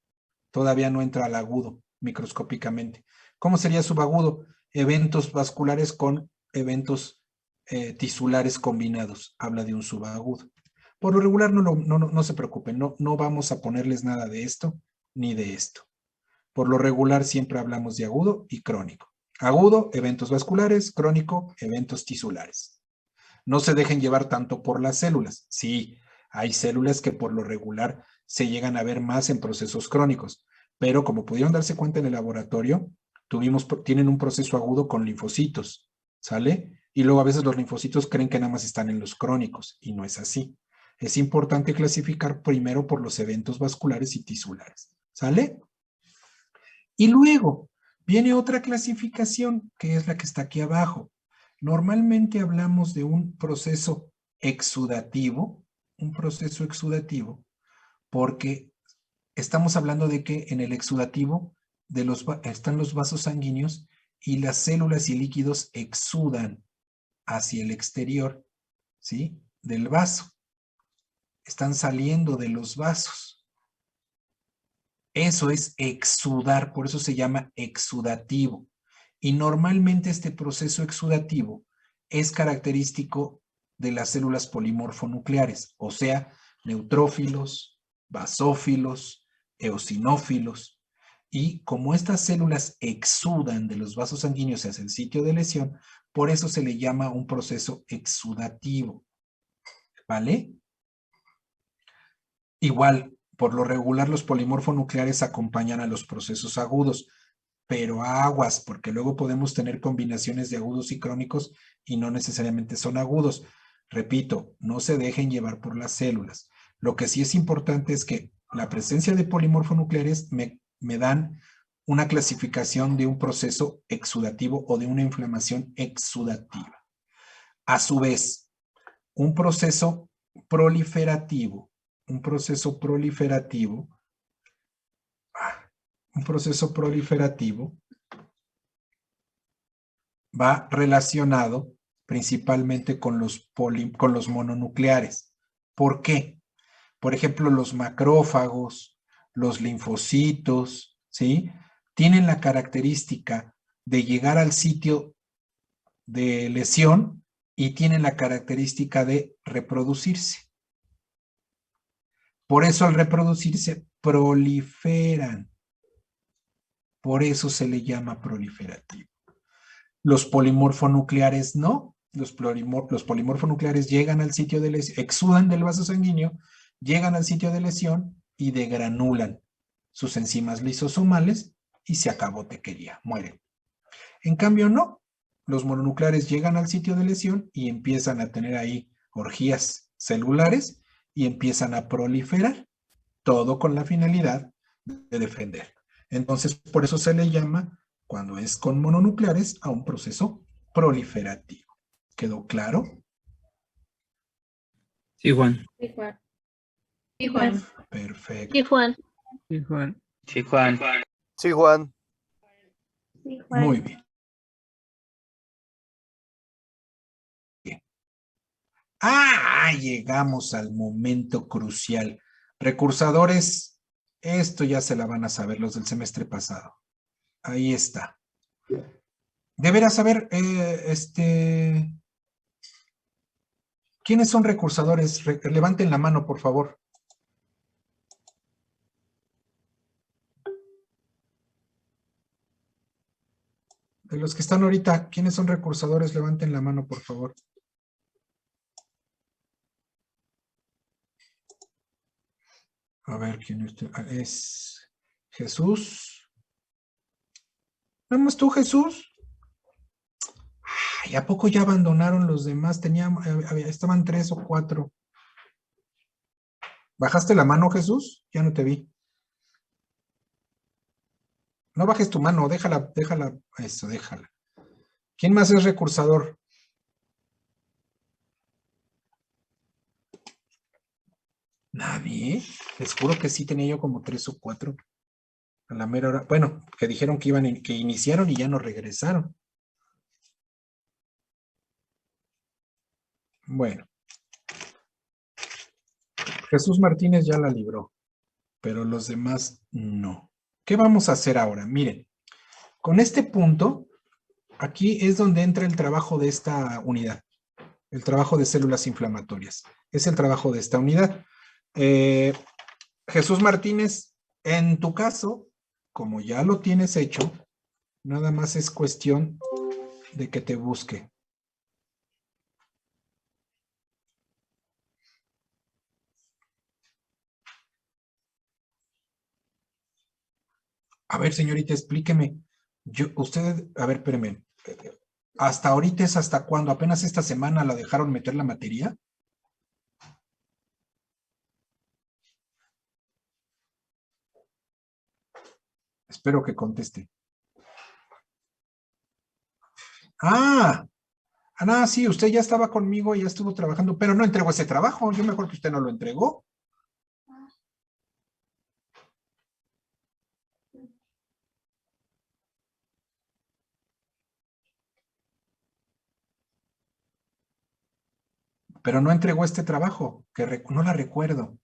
Todavía no entra al agudo microscópicamente. ¿Cómo sería subagudo? Eventos vasculares con eventos tisulares combinados. Habla de un subagudo. Por lo regular no se preocupen, no vamos a ponerles nada de esto ni de esto. Por lo regular siempre hablamos de agudo y crónico. Agudo, eventos vasculares; crónico, eventos tisulares. No se dejen llevar tanto por las células. Sí, hay células que por lo regular se llegan a ver más en procesos crónicos, pero como pudieron darse cuenta en el laboratorio, tienen un proceso agudo con linfocitos, ¿sale? Y luego a veces los linfocitos creen que nada más están en los crónicos, y no es así. Es importante clasificar primero por los eventos vasculares y tisulares, ¿sale? Y luego viene otra clasificación, que es la que está aquí abajo. Normalmente hablamos de un proceso exudativo, porque estamos hablando de que en el exudativo están los vasos sanguíneos y las células y líquidos exudan hacia el exterior, ¿sí? Del vaso. Están saliendo de los vasos. Eso es exudar, por eso se llama exudativo. Y normalmente este proceso exudativo es característico de las células polimorfonucleares, o sea, neutrófilos, basófilos, eosinófilos. Y como estas células exudan de los vasos sanguíneos hacia el sitio de lesión, por eso se le llama un proceso exudativo. ¿Vale? Igual, por lo regular, los polimorfonucleares acompañan a los procesos agudos, pero aguas, porque luego podemos tener combinaciones de agudos y crónicos y no necesariamente son agudos. Repito, no se dejen llevar por las células. Lo que sí es importante es que la presencia de polimorfonucleares me dan una clasificación de un proceso exudativo o de una inflamación exudativa. A su vez, un proceso proliferativo, un proceso proliferativo va relacionado principalmente con los mononucleares. ¿Por qué? Por ejemplo, los macrófagos, los linfocitos, ¿sí? Tienen la característica de llegar al sitio de lesión y tienen la característica de reproducirse. Por eso al reproducirse proliferan. Por eso se le llama proliferativo. Los polimorfonucleares no. Los polimorfonucleares llegan al sitio de lesión, exudan del vaso sanguíneo, llegan al sitio de lesión y degranulan sus enzimas lisosomales y se acabó tequería, mueren. En cambio, no. Los mononucleares llegan al sitio de lesión y empiezan a tener ahí orgías celulares y empiezan a proliferar, todo con la finalidad de defender. Entonces, por eso se le llama, cuando es con mononucleares, a un proceso proliferativo. ¿Quedó claro? Sí, Juan. Sí, Juan. Sí, Juan. Perfecto. Sí, Juan. Sí, Juan. Sí, Juan. Sí, Juan. Sí, Juan. Muy bien. Llegamos al momento crucial. Recursadores, esto ya se la van a saber los del semestre pasado. Ahí está. Deberás saber, ¿quiénes son recursadores? Levanten la mano, por favor. De los que están ahorita, ¿quiénes son recursadores? Levanten la mano, por favor. A ver, ¿quién es? Jesús. ¿Nada más tú, Jesús? Ay, ¿a poco ya abandonaron los demás? Estaban 3 o 4. ¿Bajaste la mano, Jesús? Ya no te vi. No bajes tu mano, déjala. Eso, déjala. ¿Quién más es recursador? ¿Nadie? Les juro que sí tenía yo como 3 o 4. A la mera hora. Bueno, que dijeron que que iniciaron y ya no regresaron. Bueno. Jesús Martínez ya la libró, pero los demás no. ¿Qué vamos a hacer ahora? Miren, con este punto, aquí es donde entra el trabajo de esta unidad, el trabajo de células inflamatorias. Es el trabajo de esta unidad. Jesús Martínez, en tu caso, como ya lo tienes hecho, nada más es cuestión de que te busque. A ver, señorita, explíqueme. A ver, espérame. ¿Hasta ahorita es hasta cuándo? ¿Apenas esta semana la dejaron meter la materia? Espero que conteste. No, sí, usted ya estaba conmigo y ya estuvo trabajando, pero no entregó ese trabajo. Yo mejor que usted no lo entregó. Pero no entregó este trabajo, que no la recuerdo.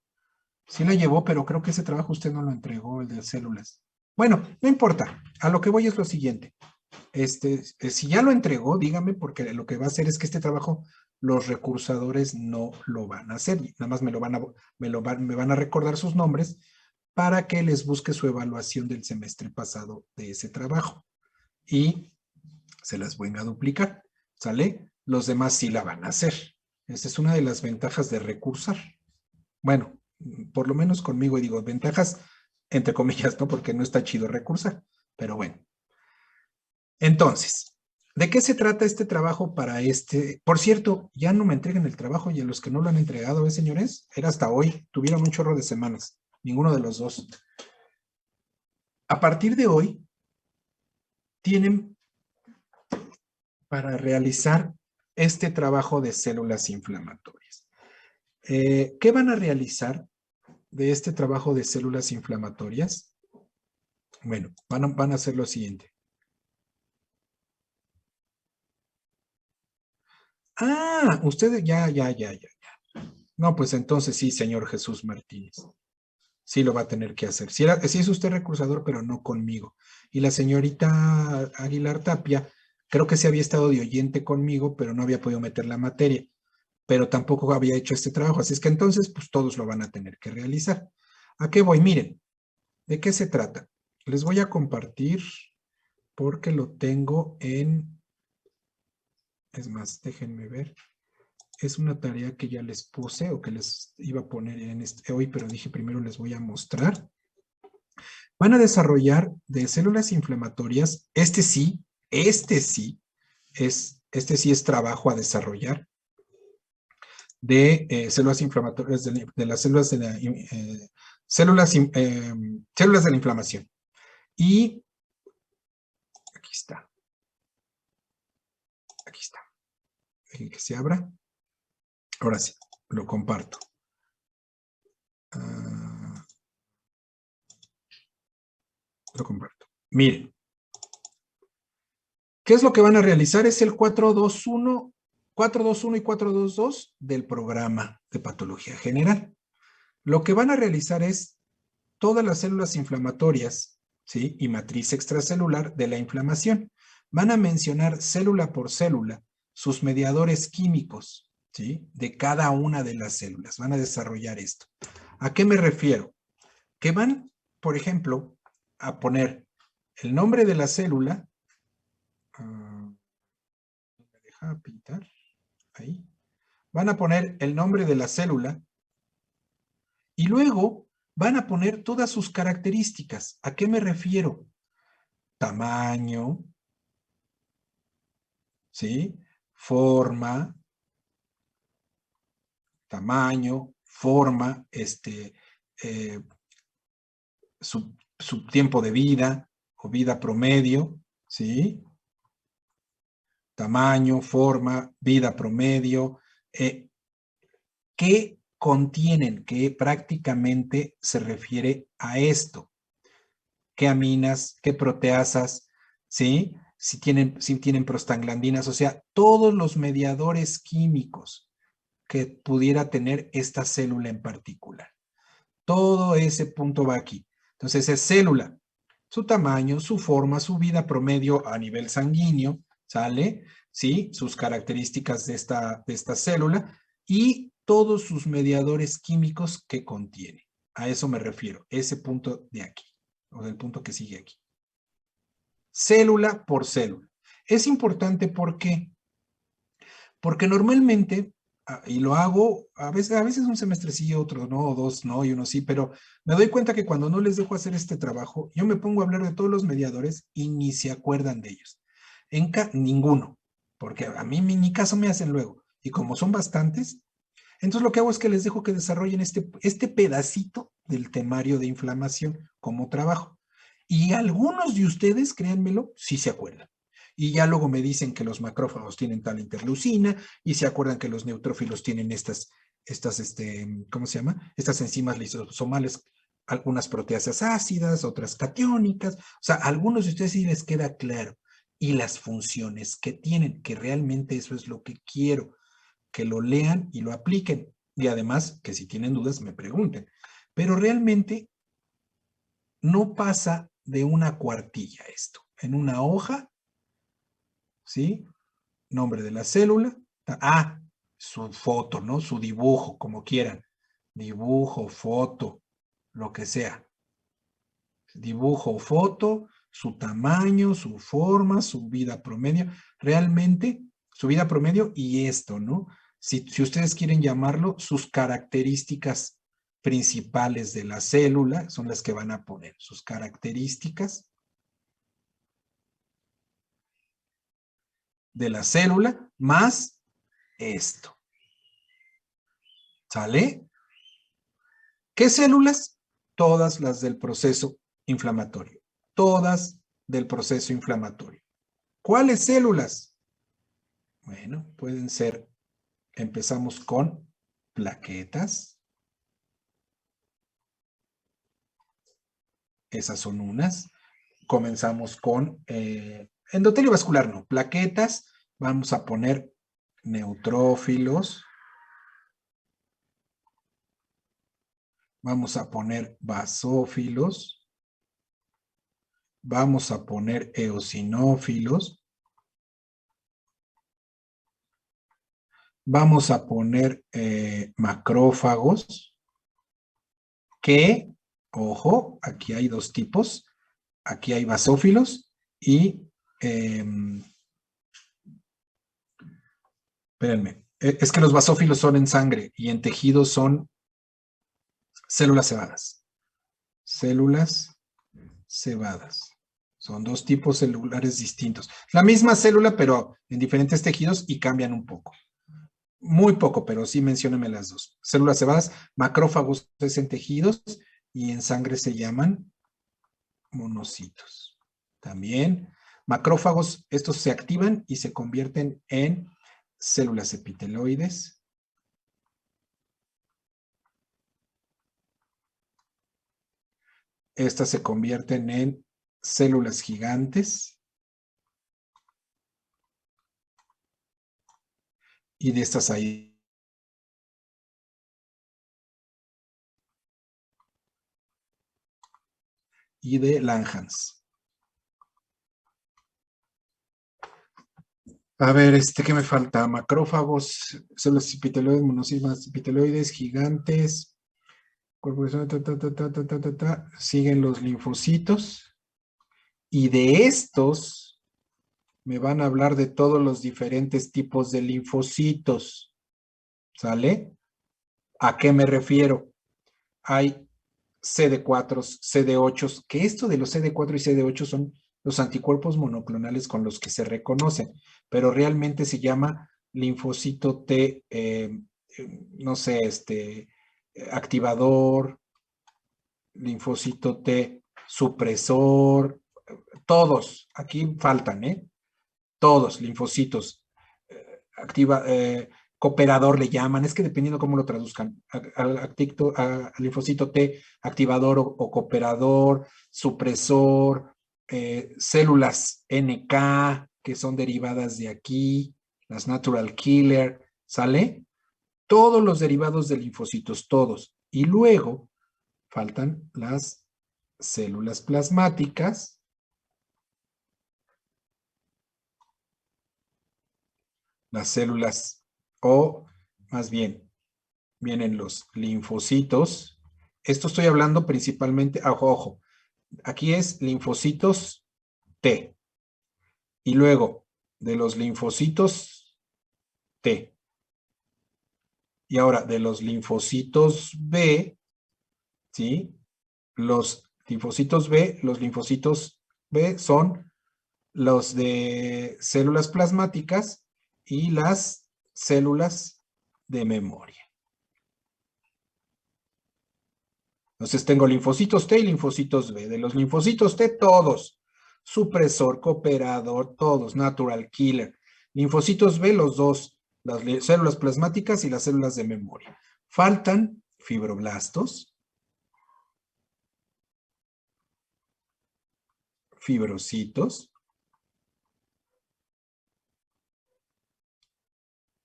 Sí la llevó, pero creo que ese trabajo usted no lo entregó, el de células. Bueno, no importa. A lo que voy es lo siguiente. Si ya lo entregó, dígame, porque lo que va a hacer es que este trabajo los recursadores no lo van a hacer. Nada más me van a recordar sus nombres para que les busque su evaluación del semestre pasado de ese trabajo. Y se las venga a duplicar, ¿sale? Los demás sí la van a hacer. Esa es una de las ventajas de recursar. Bueno, por lo menos conmigo, y digo, ventajas entre comillas, ¿no? Porque no está chido recursar, pero bueno. Entonces, ¿de qué se trata este trabajo para este? Por cierto, ya no me entreguen el trabajo y a los que no lo han entregado, señores? Era hasta hoy, tuvieron un chorro de semanas, ninguno de los dos. A partir de hoy, tienen para realizar este trabajo de células inflamatorias. ¿Qué van a realizar de este trabajo de células inflamatorias? Bueno, van a hacer lo siguiente. Ustedes, ya. No, pues entonces sí, señor Jesús Martínez. Sí lo va a tener que hacer. Sí es usted recursador, pero no conmigo. Y la señorita Aguilar Tapia, creo que sí había estado de oyente conmigo, pero no había podido meter la materia. Pero tampoco había hecho este trabajo. Así es que entonces, pues todos lo van a tener que realizar. ¿A qué voy? Miren, ¿de qué se trata? Les voy a compartir porque lo tengo en Es más, déjenme ver. Es una tarea que ya les puse o que les iba a poner en hoy, pero dije primero les voy a mostrar. Van a desarrollar de células inflamatorias, este sí es trabajo a desarrollar de células inflamatorias, de las células de la, células de la inflamación. Y aquí está. Aquí está. Dejen que se abra. Ahora sí, lo comparto. Lo comparto. Miren. ¿Qué es lo que van a realizar? Es el 421 y 422 del programa de patología general. Lo que van a realizar es todas las células inflamatorias, ¿sí? Y matriz extracelular de la inflamación. Van a mencionar célula por célula sus mediadores químicos, ¿sí? De cada una de las células. Van a desarrollar esto. ¿A qué me refiero? Que van, por ejemplo, a poner el nombre de la célula. ¿Me deja pintar? Ahí. Van a poner el nombre de la célula y luego van a poner todas sus características. ¿A qué me refiero? Tamaño, ¿sí? Forma, tamaño, forma, su tiempo de vida o vida promedio, ¿sí? Tamaño, forma, vida promedio, ¿qué contienen? Que prácticamente se refiere a esto. ¿Qué aminas? ¿Qué proteasas? ¿Sí? Si tienen prostaglandinas, o sea, todos los mediadores químicos que pudiera tener esta célula en particular. Todo ese punto va aquí. Entonces es célula, su tamaño, su forma, su vida promedio a nivel sanguíneo, ¿sale? ¿Sí? Sus características de esta célula y todos sus mediadores químicos que contiene. A eso me refiero, ese punto de aquí, o del punto que sigue aquí. Célula por célula. Es importante porque normalmente, y lo hago, a veces un semestre sí, otro no, o dos no, y uno sí, pero me doy cuenta que cuando no les dejo hacer este trabajo, yo me pongo a hablar de todos los mediadores y ni se acuerdan de ellos. Ninguno, porque a mí ni caso me hacen luego. Y como son bastantes, entonces lo que hago es que les dejo que desarrollen este pedacito del temario de inflamación como trabajo. Y algunos de ustedes, créanmelo, sí se acuerdan. Y ya luego me dicen que los macrófagos tienen tal interleucina y se acuerdan que los neutrófilos tienen ¿cómo se llama? Estas enzimas lisosomales, algunas proteasas ácidas, otras catiónicas. O sea, a algunos de ustedes sí les queda claro. Y las funciones que tienen, que realmente eso es lo que quiero, que lo lean y lo apliquen. Y además, que si tienen dudas, me pregunten. Pero realmente no pasa de una cuartilla esto. En una hoja, ¿sí? Nombre de la célula. Su foto, ¿no? Su dibujo, como quieran. Dibujo, foto, lo que sea. Dibujo, foto, su tamaño, su forma, su vida promedio. Realmente, su vida promedio y esto, ¿no? Si ustedes quieren llamarlo, sus características principales de la célula son las que van a poner. Sus características de la célula más esto. ¿Sale? ¿Qué células? Todas las del proceso inflamatorio. Todas del proceso inflamatorio. ¿Cuáles células? Bueno, pueden ser, empezamos con plaquetas. Esas son unas. Comenzamos con endotelio vascular, no, plaquetas. Vamos a poner neutrófilos. Vamos a poner basófilos. Vamos a poner eosinófilos. Vamos a poner macrófagos. Que, ojo, aquí hay dos tipos. Aquí hay basófilos y Espérenme. Es que los basófilos son en sangre y en tejidos son células cebadas. Células cebadas. Son dos tipos celulares distintos. La misma célula, pero en diferentes tejidos y cambian un poco. Muy poco, pero sí mencióname las dos. Células cebadas, macrófagos es en tejidos y en sangre se llaman monocitos. También macrófagos, estos se activan y se convierten en células epiteloides. Estas se convierten en células gigantes. Y de estas ahí. Y de Langhans. A ver, ¿qué me falta? Macrófagos, células epiteloides, monocimas epiteloides, gigantes. Siguen los linfocitos. Y de estos me van a hablar de todos los diferentes tipos de linfocitos. ¿Sale? ¿A qué me refiero? Hay CD4, CD8, que esto de los CD4 y CD8 son los anticuerpos monoclonales con los que se reconocen, pero realmente se llama linfocito T, no sé, activador, linfocito T supresor, todos, aquí faltan, todos, linfocitos, cooperador le llaman, es que dependiendo cómo lo traduzcan, al linfocito T, activador o cooperador, supresor, células NK, que son derivadas de aquí, las natural killer, ¿sale? Todos los derivados de linfocitos, todos. Y luego faltan las células plasmáticas, las células, o más bien, vienen los linfocitos. Esto estoy hablando principalmente, ojo, aquí es linfocitos T. Y luego, de los linfocitos T. Y ahora, de los linfocitos B, ¿sí? Los linfocitos B son los de células plasmáticas y las células de memoria. Entonces tengo linfocitos T y linfocitos B. De los linfocitos T, todos. Supresor, cooperador, todos. Natural killer. Linfocitos B, los dos. Las células plasmáticas y las células de memoria. Faltan fibroblastos, fibrocitos,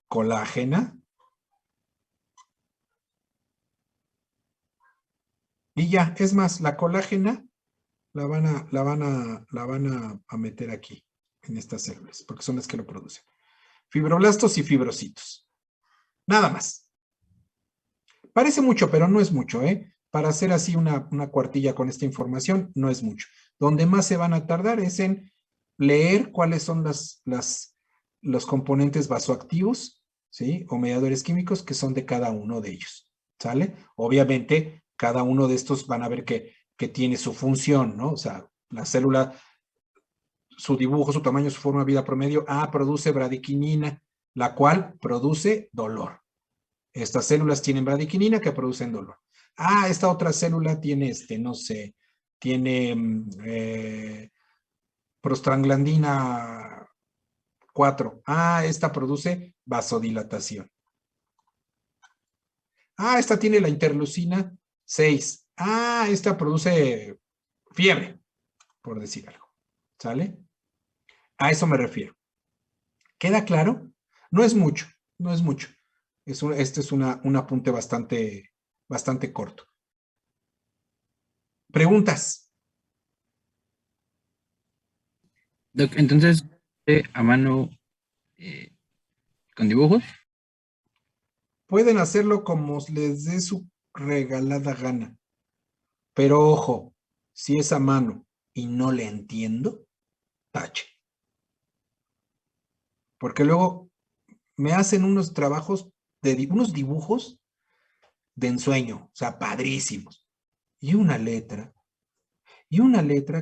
colágena, y ya, es más, la colágena la van a meter aquí, en estas células, porque son las que lo producen. Fibroblastos y fibrocitos. Nada más. Parece mucho, pero no es mucho, ¿eh? Para hacer así una cuartilla con esta información, no es mucho. Donde más se van a tardar es en leer cuáles son los componentes vasoactivos, ¿sí? O mediadores químicos que son de cada uno de ellos, ¿sale? Obviamente, cada uno de estos van a ver que tiene su función, ¿no? O sea, la célula, su dibujo, su tamaño, su forma, vida promedio, produce bradiquinina, la cual produce dolor. Estas células tienen bradiquinina que producen dolor. Esta otra célula tiene, no sé, tiene prostaglandina 4. Esta produce vasodilatación. Esta tiene la interleucina 6. Esta produce fiebre, por decir algo. ¿Sale? A eso me refiero. ¿Queda claro? No es mucho, no es mucho. Este es un apunte bastante corto. ¿Preguntas? Doc, entonces, a mano con dibujos. Pueden hacerlo como les dé su regalada gana. Pero ojo, si es a mano y no le entiendo, tache. Porque luego me hacen unos trabajos, unos dibujos de ensueño, o sea, padrísimos. Y una letra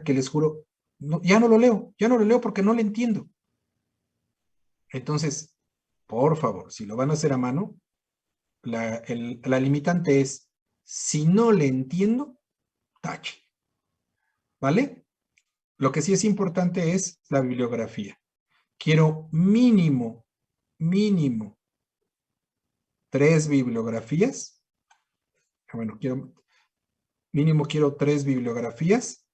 que les juro, ya no lo leo porque no le entiendo. Entonces, por favor, si lo van a hacer a mano, la limitante es, si no le entiendo, tache. ¿Vale? Lo que sí es importante es la bibliografía. Quiero mínimo 3 bibliografías. Bueno, quiero 3 bibliografías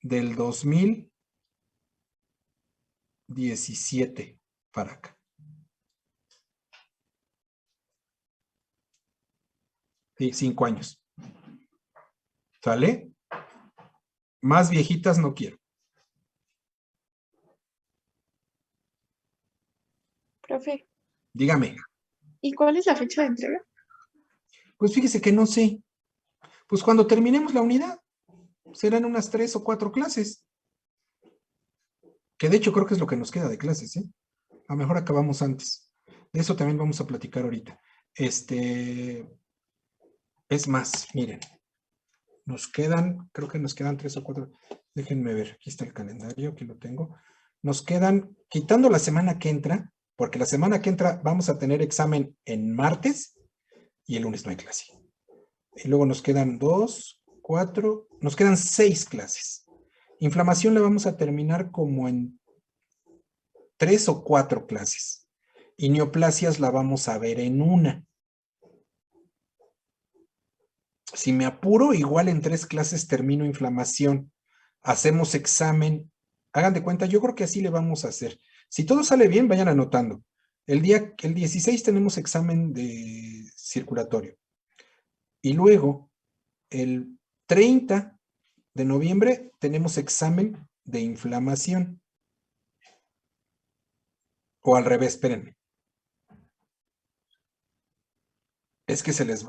del 2017 para acá. Sí, 5 años. ¿Sale? Más viejitas no quiero. Profe, Dígame. ¿y cuál es la fecha de entrega? Pues fíjese que no sé. Pues cuando terminemos la unidad, serán unas 3 o 4 clases. Que de hecho creo que es lo que nos queda de clases, ¿eh? A lo mejor acabamos antes. De eso también vamos a platicar ahorita. Es más, miren. Creo que nos quedan 3 o 4. Déjenme ver, aquí está el calendario, aquí lo tengo. Nos quedan, quitando la semana que entra, porque la semana que entra vamos a tener examen en martes y el lunes no hay clase. Y luego nos quedan 2, 4, nos quedan 6 clases. Inflamación la vamos a terminar como en 3 o 4 clases. Y neoplasias la vamos a ver en una. Si me apuro, igual en 3 clases termino inflamación. Hacemos examen. Hagan de cuenta, yo creo que así le vamos a hacer. Si todo sale bien, vayan anotando. El 16 tenemos examen de circulatorio. Y luego, el 30 de noviembre, tenemos examen de inflamación. O al revés, espérenme. Es que se les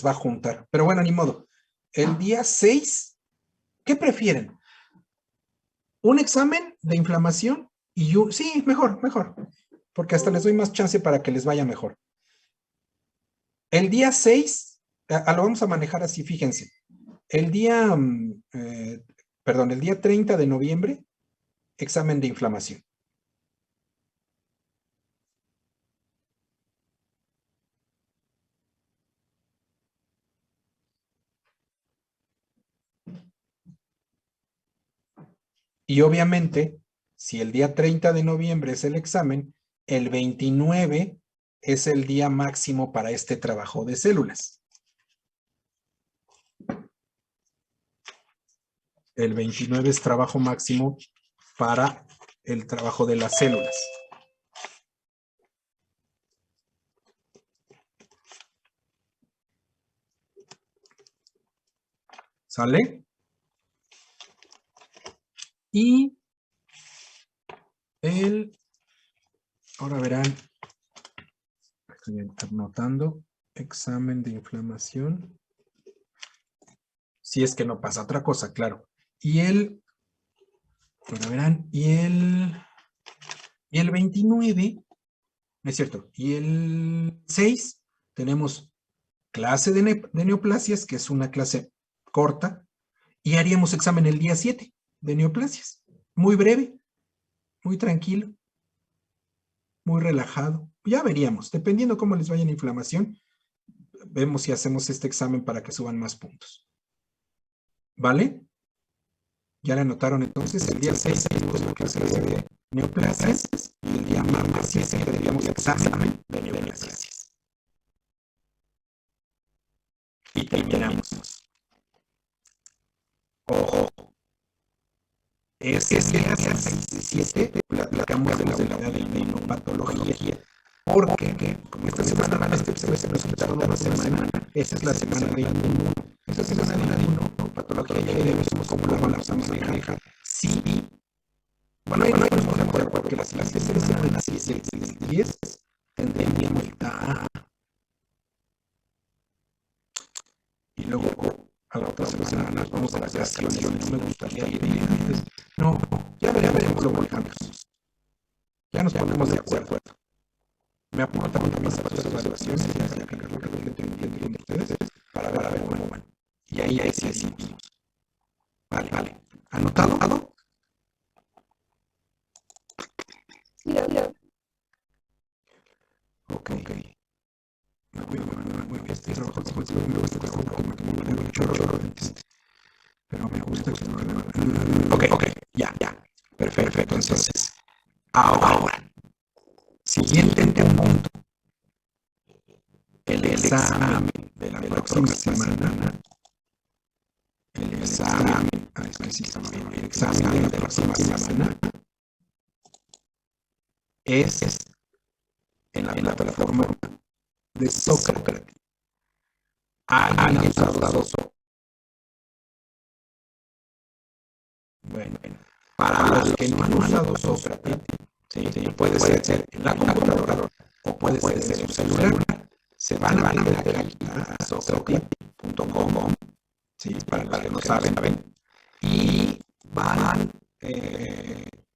va a juntar. Pero bueno, ni modo. El día 6, ¿qué prefieren? ¿Un examen de inflamación? Sí, mejor. Porque hasta les doy más chance para que les vaya mejor. El día 6, lo vamos a manejar así, fíjense. El día 30 de noviembre, examen de inflamación. Y obviamente, si el día 30 de noviembre es el examen, el 29 es el día máximo para este trabajo de células. El 29 es trabajo máximo para el trabajo de las células. ¿Sale? Y ahora verán, estoy anotando, examen de inflamación. Si es que no pasa otra cosa, claro. Ahora verán, y el 29, no es cierto, y el 6 tenemos clase de neoplasias, que es una clase corta, y haríamos examen el día 7 de neoplasias. Muy breve, muy tranquilo, muy relajado. Ya veríamos, dependiendo cómo les vaya en inflamación, vemos si hacemos este examen para que suban más puntos. ¿Vale? Ya le anotaron entonces, el día 6 tenemos la clase de neoplasias y el día martes 7 tendríamos examen de neoplasias. Y terminamos. Ojo. Ese día 6 y 7 platicamos de la unidad de inmunopatología. Porque, como esta semana van a se nos quitaron una semana, esa es la semana de inmuno. Esta semana de inmunopatología ya veremos cómo la vamos a manejar. Sí. Bueno, ahí nos ponemos de acuerdo que las siguientes 3 semanas, 7 y 10, tendríamos vuelta A. Y luego a la otra semana nos vamos a las vacaciones. No me gustaría ir. No, ya veremos cómo dejamos. Ya nos ponemos de acuerdo. Me apuro también a mis observaciones y a calificar lo que entienden ustedes para ver cómo van. Y ahí sí decimos. Vale. ¿Anotado? Ok. Este trabajo me gusta porque me pone un chorro de gente. Pero me gusta que no lo hagan. Ok, ya. Perfecto. Entonces, ahora, siguiente punto. El examen de la próxima semana. El examen de la próxima semana es en la plataforma de Sócrates. ¿Alguien ha usado Sócrates? Bueno, para los que no han usado Sócrates, ¿sí? Puede ser en la computadora o puede ser en su celular. Se van a meter aquí a socrates.com, ¿sí? Para los que no saben, y van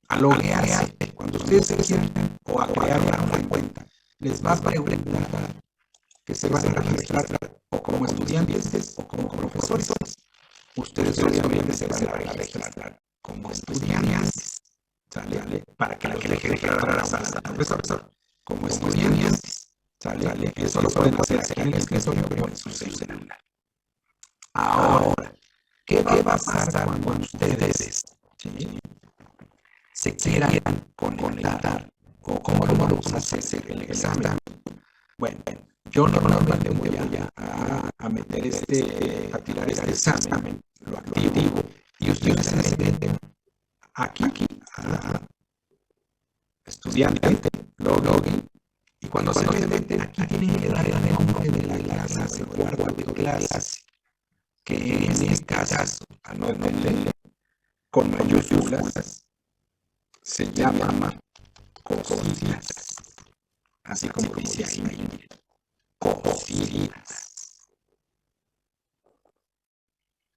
a loguearse. Cuando ustedes se quieran o a crear una cuenta, les va a preguntar que se van a registrar o como estudiantes o como profesores. Ustedes obviamente se van a registrar como estudiantes, ¿sale? Para que le quede a la profesor. Como estudiantes, ¿sale? Eso lo pueden hacer aquí en el escritorio o en su celular. Ahora, ¿qué va a pasar cuando ustedes, ¿sí?, se quieran conectar o cómo lo vamos a hacer el examen? Bueno, yo normalmente voy a meter a tirar este examen, lo activo, y ustedes se meten aquí a estudiante, login, y cuando se meten aquí tienen que dar el nombre de la clase, el cuarto de clase, que en este caso, anótenle con mayúsculas, se llama Cocidas, así como dice ahí, Cocidas.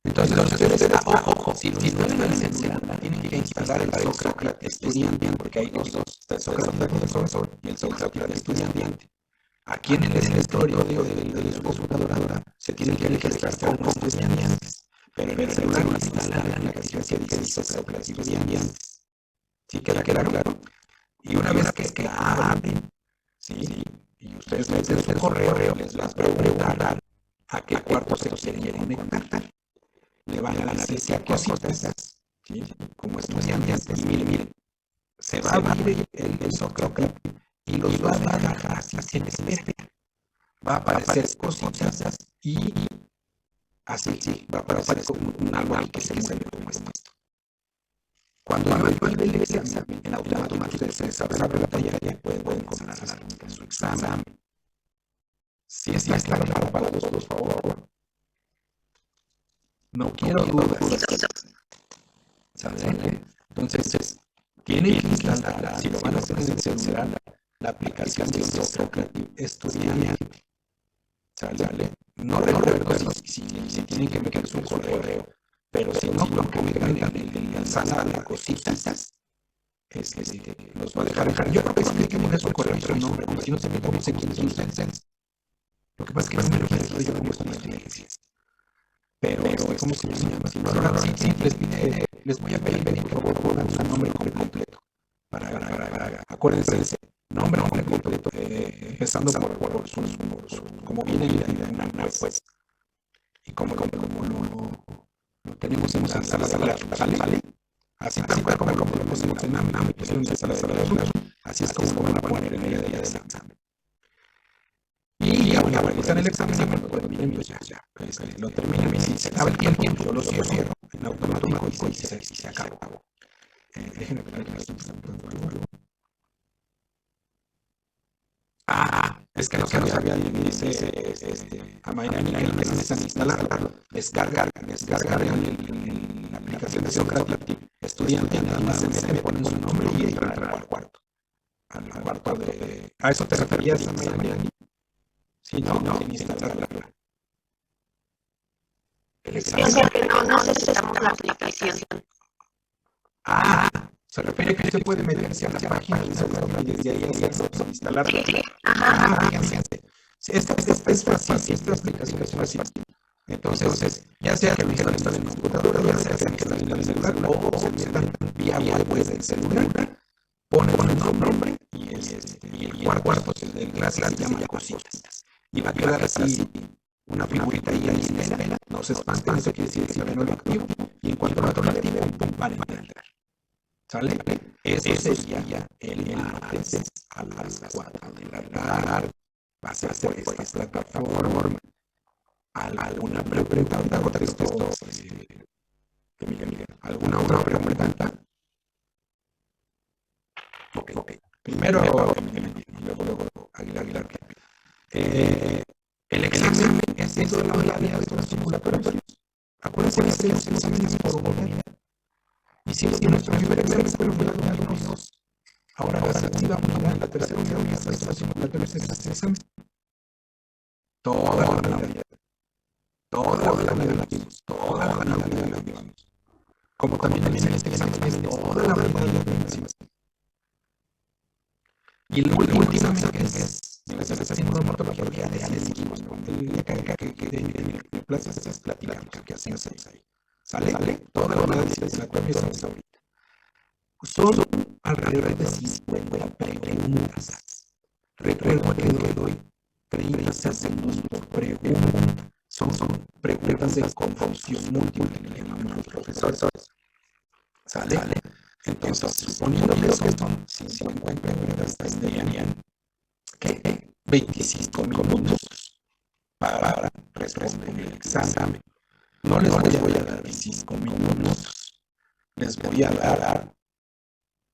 Entonces, ustedes, ojo, si no en el celular, tienen que instalar el Sócrates estudiante, porque hay dos, el Sócrates profesor y el Sócrates estudiante. Aquí en el escritorio de su computadora se tienen que registrar como estudiantes, pero en el celular instalan la aplicación que dice Sócrates estudiantes. ¿Sí queda claro? Y una vez que abren, ¿sí?, y ustedes meten su correo, les va a preguntar a qué cuarto se quieren conectar. Le van a dar decir cositas, ¿sí?, como estudiantes. Y miren, se va a abrir el Sócrates y los va a dejar así en espera. Va a aparecer cositas y así, sí, va a aparecer como un árbol que se mueve como esto. Cuando yo active el examen, en automático ustedes abre la pantalla y pueden comenzar a hacer su examen. Si está claro para todos, por favor. No quiero dudas. ¿Sale? Entonces, tienen que instalar, si lo van a hacer en el celular, la aplicación de Sócrates estudiante. ¿Sale? No recuerdo si tienen que meter su correo, pero si no, con que me metan el sala de cositas, los va a dejar. Yo creo que sí hay que poner su correo y su nombre, porque si no se me cómo se quieren ustedes. Lo que pasa es que no me lo registro yo como estudiantes. Pero, ¿cómo se llama? Ahora sí, les voy a pedir que por favor pongan su nombre completo. Para acuérdense, nombre completo, empezando por su, como viene en la pues. Y como lo tenemos en la sala ¿sale? Así tal cual como lo pusimos en la pusieron en la sala de alumnos, así es como lo van a poner en el día del examen. Y ahora están el examen, bueno, miren, pues ya, lo terminan, si se acaba el tiempo, yo lo cierro en automático y se acabó. Déjenme ver que estoy pensando algo. Es que no sabía, dice a Mayrani que necesitan instalarlo, descargar la aplicación de Sócrates estudiante, nada más se meten, ponen su nombre y entran al cuarto de... ¿A eso te referías, a Mayrani? Sí, no, sin instalarla. El examen. No necesitamos la aplicación. Se refiere que usted puede meterse a la página de Sócrates y desde ahí hacerlo sin instalarla. Fíjense. Esta es fácil, esta explicación es fácil. Entonces, ya sea que lo instalen en la computadora, ya sea que lo instalen en el celular, o se metan vía web del celular, ponen un nombre y el cuarto de clase se llama cositas. Y va a quedar así una figurita ahí en escena. No se espanten, eso quiere decir que todavía no lo activo. Y en cuanto lo active, pum, para entrar. ¿Sale? Eso sería el martes a las 4 de la tarde. Va a ser por esta plataforma. ¿Alguna pregunta? Ahorita contesto Miguel. ¿Alguna otra pregunta? Ok. Primero, y luego Aguilar. El examen es eso de la modalidad de los simulatorios. Acuérdense que hacemos exámenes por unidad. Hicimos nuestro primer examen, pero fue la unidad 2. Ahora la segunda unidad, la tercera unidad, y hasta los simulatorios es este examen. Toda la unidad. Toda la unidad la llevamos. Como también en este examen es toda la unidad la llevamos. Y el último examen que es haciendo una morfología de les dijimos, el que plazas esas platicamos que hacemos ahí. ¿Sale? Toda la unidad de la cual estamos ahorita. Son alrededor de 50 preguntas. Recuerdo que le doy 30 segundos por pregunta. Son preguntas de confusión múltiple que le llamamos los profesores. ¿Sale? Entonces, suponiendo que son 50 preguntas, tendrían que 25 minutos para responder el examen. No les voy a dar 25 minutos. Les voy a dar,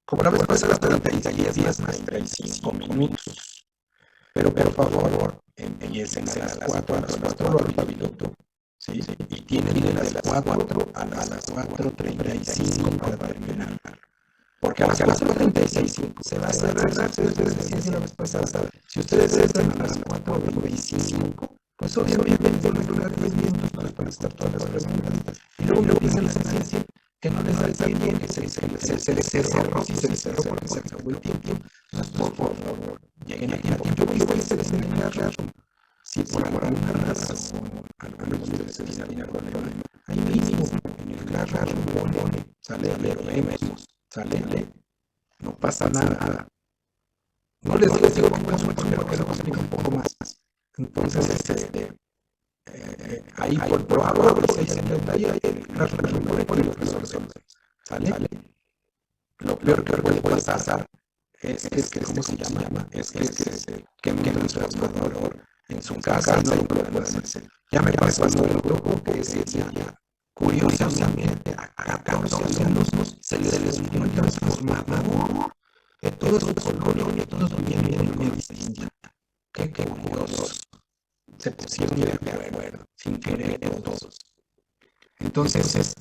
como la vez pasada, hasta 30 días más 35 minutos. Pero por favor, empiecen a las 4 ahorita piloto. ¿Sí? Y tienen de las 4 a las 4:35 para terminar. Porque a las 4:35 se va a cerrar la vez pasada. Si ustedes están a las 4:25, pues obviamente les dura 10 minutos para contestar todas las preguntas. Y luego empiezan las ciencias que no les da el tiempo, que se les cerró, si se les cerró porque se acabó el tiempo. Entonces, por favor, lleguen a tiempo. Yo voy a hacer en la razón. Si por alguna razón alguno de ustedes se tiene algún problema, ahí mismo en el razón pone, sale, lo vemos, sale, no pasa nada. No les digo cómo es, pero que lo explico un poco más. Entonces, ahí por ahora se intenta ahí el razón pone los resoluciones, sale. Lo peor que puede pasar es que ¿cómo se llama? Es que el transformador en su casa no lo pueden hacer. Ya me pasó en el grupo que decía, curiosamente, a 14 alumnos se les unió el transformador de todo su colonia, todos vivían en una distinta. Qué curioso. Se pusieron de acuerdo, sin querer todos. Entonces,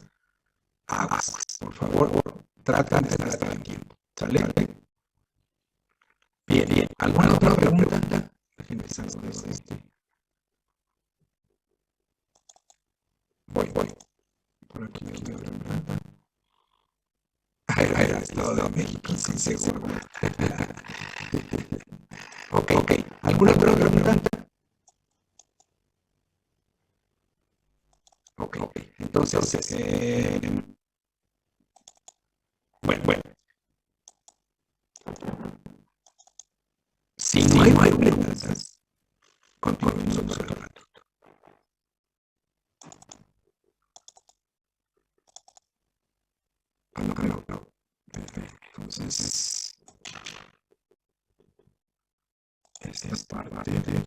aguas, por favor, tratan de estar en tiempo. ¿Sale? Bien. ¿Alguna otra pregunta? Déjenme saludar este. Voy. Por aquí me voy a preguntar. Era Estado de México, sin seguro. Ok. ¿Alguna otra pregunta? Ok. Entonces, bueno. Si no hay preguntas, continuemos otro rato. No. Entonces, esta es parte de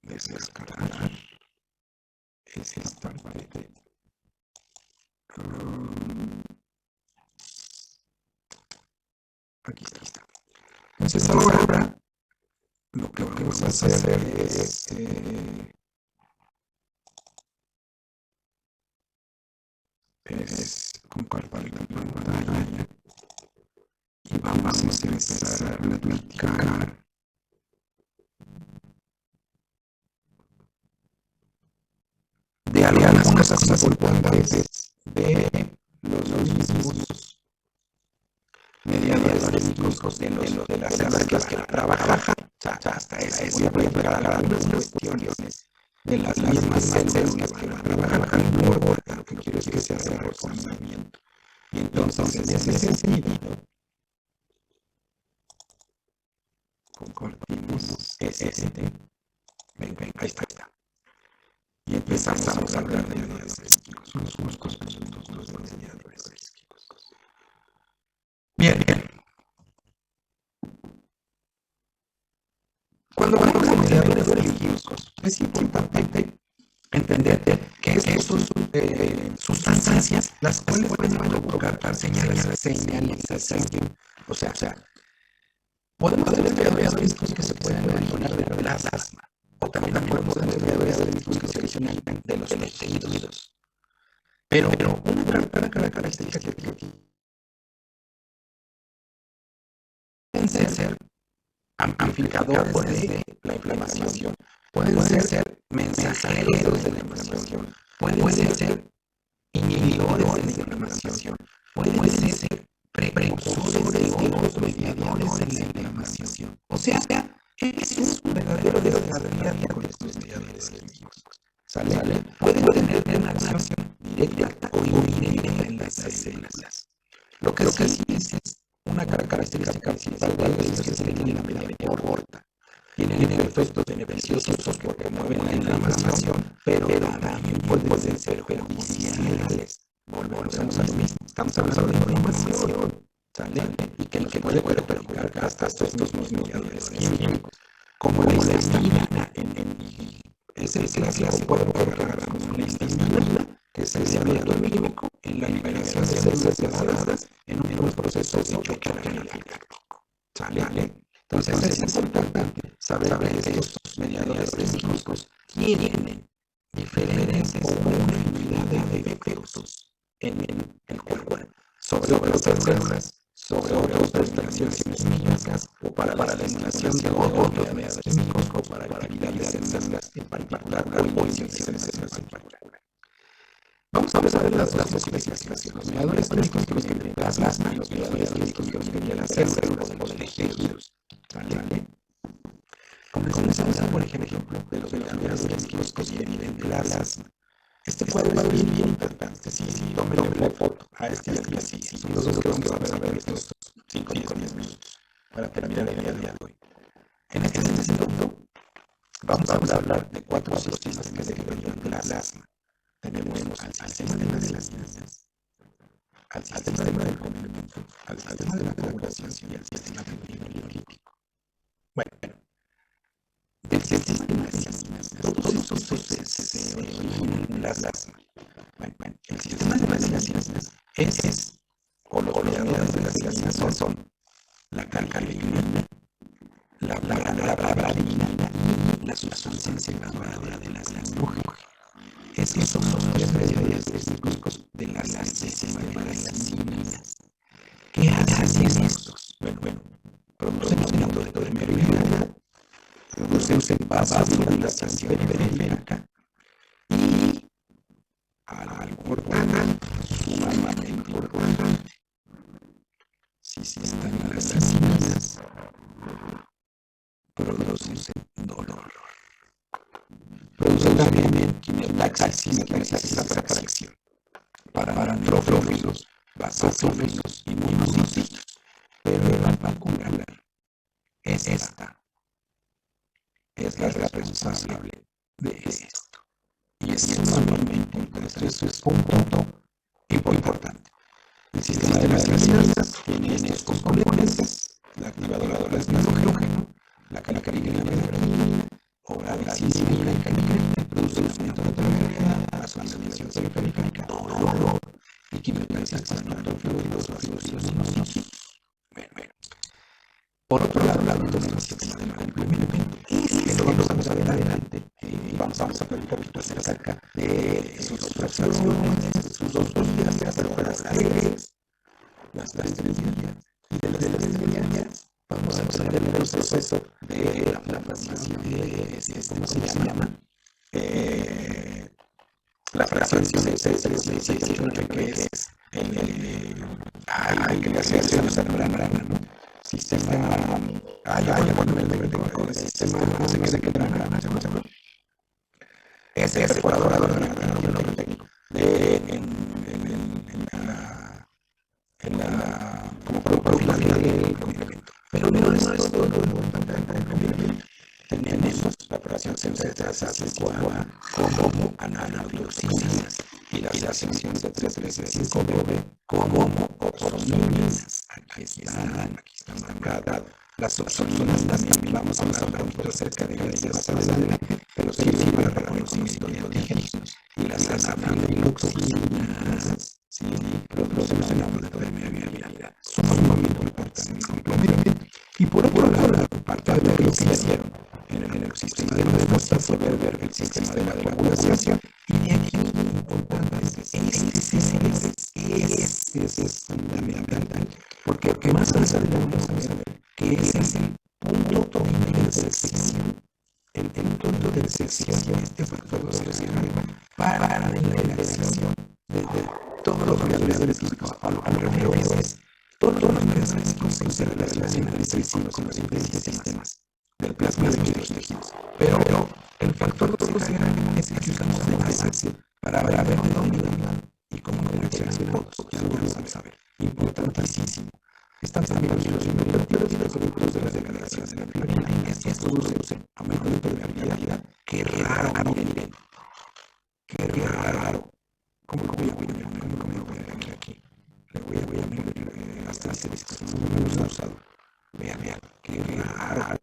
descargar. Es esta parte de... Aquí está. Entonces ahora lo que vamos a hacer es compartir la pantalla y vamos a empezar a platicar de algunas cosas importantes de los mismos mediadores técnicos de las áreas que trabajan, hasta ese voy a preparar algunas cuestiones de las mismas células que van a trabajar en orden, lo que quiero es que se haga reforzamiento. Y entonces, en ese sentido, compartimos ven, ahí está. Y empezamos a hablar de mediadores químicos, unos conceptos de mediadores químicos. Bien. Cuando hablamos de mediadores químicos, es importante entender que estas son sustancias las cuales pueden provocar señalización. O sea, podemos tener mediadores químicos que se pueden originar de la plasma, o también podemos tener mediadores químicos que se originan de los tejidos. Pero una característica que pueden ser amplificadores de la inflamación, pueden ser mensajeros de la inflamación, pueden ser inhibidores de la inflamación, pueden ser precursores de otros mediadores de la inflamación. O sea, es un verdadero desarrollo con estos mediadores químicos. ¿Sale? Pueden tener una acción directa o indirecta en las células. Lo que sí es una característica principal de ellos es que tienen la media corta. Tienen efectos beneficiosos porque mueven la inflamación, pero también pueden ser perjudiciales. Volvemos a lo mismo. Estamos hablando de inflamación, ¿sale? Y que nos puede perjudicar hasta estos mediadores químicos, como la histamina. Es el clásico cuadro que agarramos con la histamina, que es el mediador químico en la liberación de células separadas en unos procesos de choque anafiláctico. ¿Sale? Entonces es importante saber que estos mediadores químicos tienen diferentes o una infinidad de efectos en el cuerpo sobre otras células, sobre otras relaciones químicas o para la estimulación de otros mediadores químicos o para actividades en células en particular o inhibiciones en células en particular. Vamos a ver las clasificaciones. Los mediadores químicos que origen de la plasma y los mediadores químicos que origen de las células o los tejidos. ¿Vale? Comenzamos a hablar, por ejemplo, de los mediadores químicos que origen de plasma. Este cuadro es bien importante. Sí, tómenle foto a este y así. Son los dos que vamos a ver estos 5 o 10 minutos para terminar el día de hoy. En este sentido, vamos a hablar de 4 sistemas que se derivan de plasma. Tenemos al sistema de las células, al sistema del complemento, al sistema de la coagulación y al sistema fibrinolítico. Bueno, del sistema de las células, todos estos se originan en la plasma. Bueno, el sistema de las células es, o los mediadores de las células son la calcareina, la bradina y la sustancia inhibidora de las células. Esos son los 3 mediadores químicos de la sistema de las células. ¿Qué hacen estos? Bueno, producen aumento de permeabilidad, producen vasodilatación periférica y algo importante, sumamente importante. Si están las células, producen dolor. Producen también quimiotaxis, la fracción para neutrófilos, basófilos y monocitos. Pero la particular es esta. Es la responsable de esto. Y es sumamente importante. Esto es un punto importante. El sistema de las células tiene estos componentes: la activadora de estrogeno, la calcareina y la bradina, obra de cincina y calcareina, produce un aumento de permeabilidad, vasodilatación periférica, dolor y quimiotaxis neutrófilos y basófilos y monocitos. Bueno. Por otro lado, hablando del sistema del complemento, que lo vamos a ver adelante, y vamos a ver un poquito acerca de sus fracciones, sus dos vías, las tres vías, y de las tres vías vamos a ver el proceso de la inflamación de ¿cómo se llama? La fracción de 6,9 que es que le hace la membrana, ¿no? Sistema, bueno, el nombre técnico es no sé qué de qué trata, no sé. Es perforador de la técnico. En la como producto final del complemento. Pero no es todo lo importante del complemento. Tenemos la operación C3H5A como analogtoxinas y la sección C3H5B como oxoninas. Aquí está marcado. Las oxoninas también vamos a hablar un poquito acerca de ellas más adelante, pero sirven para reconocimiento de antígenos. Y las anafilatoxinas, sí, producen en aumento de permeabilidad. Sumamente importantes en el complemento. Y por otro lado, parte de lo que hicieron en el sistema de respuesta fue ver el sistema de la coagulación. Y de aquí lo importante es fundamental, porque más adelante vamos a ver que ese es el punto de intersección. El punto de intersección, este factor se sirve para la elección de todos los variables físicos. Al revés, todos los variables físicos se relacionan con los diferentes sistemas del plasma de los tejidos. Pero el factor de es el que usamos de base para ver de dónde van y cómo interaccionan todos. Ya lo vamos a ver. Importantísimo. Están también los invertidos y los productos de la degradación de la fibrina. Estos producen aumento de permeabilidad. Qué raro, miren. Qué raro. ¿Cómo voy a poner aquí? Le voy a poner hasta hacer esto. No me lo he usado. Vean. Qué raro.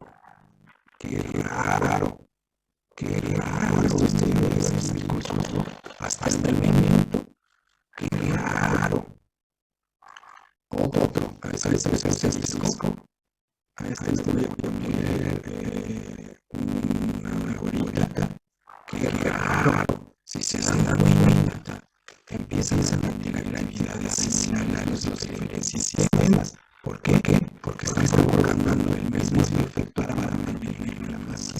Esto es el curso. Hasta el momento. Qué raro. Otro. A este le voy a poner una bolita. Qué raro. Si se dan cuenta, empiezan a tener actividades similares los diferentes sistemas. ¿Por qué? Porque están provocando el mismo efecto para mantener la masa.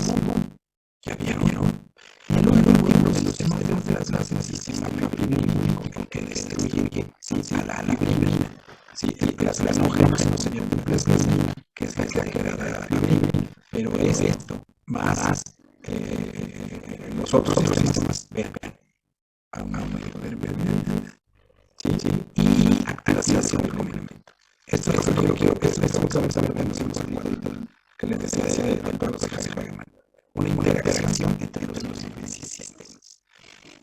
¿Ya vieron? Y el último de los temas de las clases del sistema fibrínico, el que destruye a la fibrina. Sí, el plasminógeno sería un plasmina, que es la que da la fibrina, pero es esto, más los otros sistemas, vean, aumento de permeabilidad, sí, y activación del complemento. Esto es lo que quiero que vamos a ver que les decía del producto de Hageman. Una interacción entre los diferentes sistemas.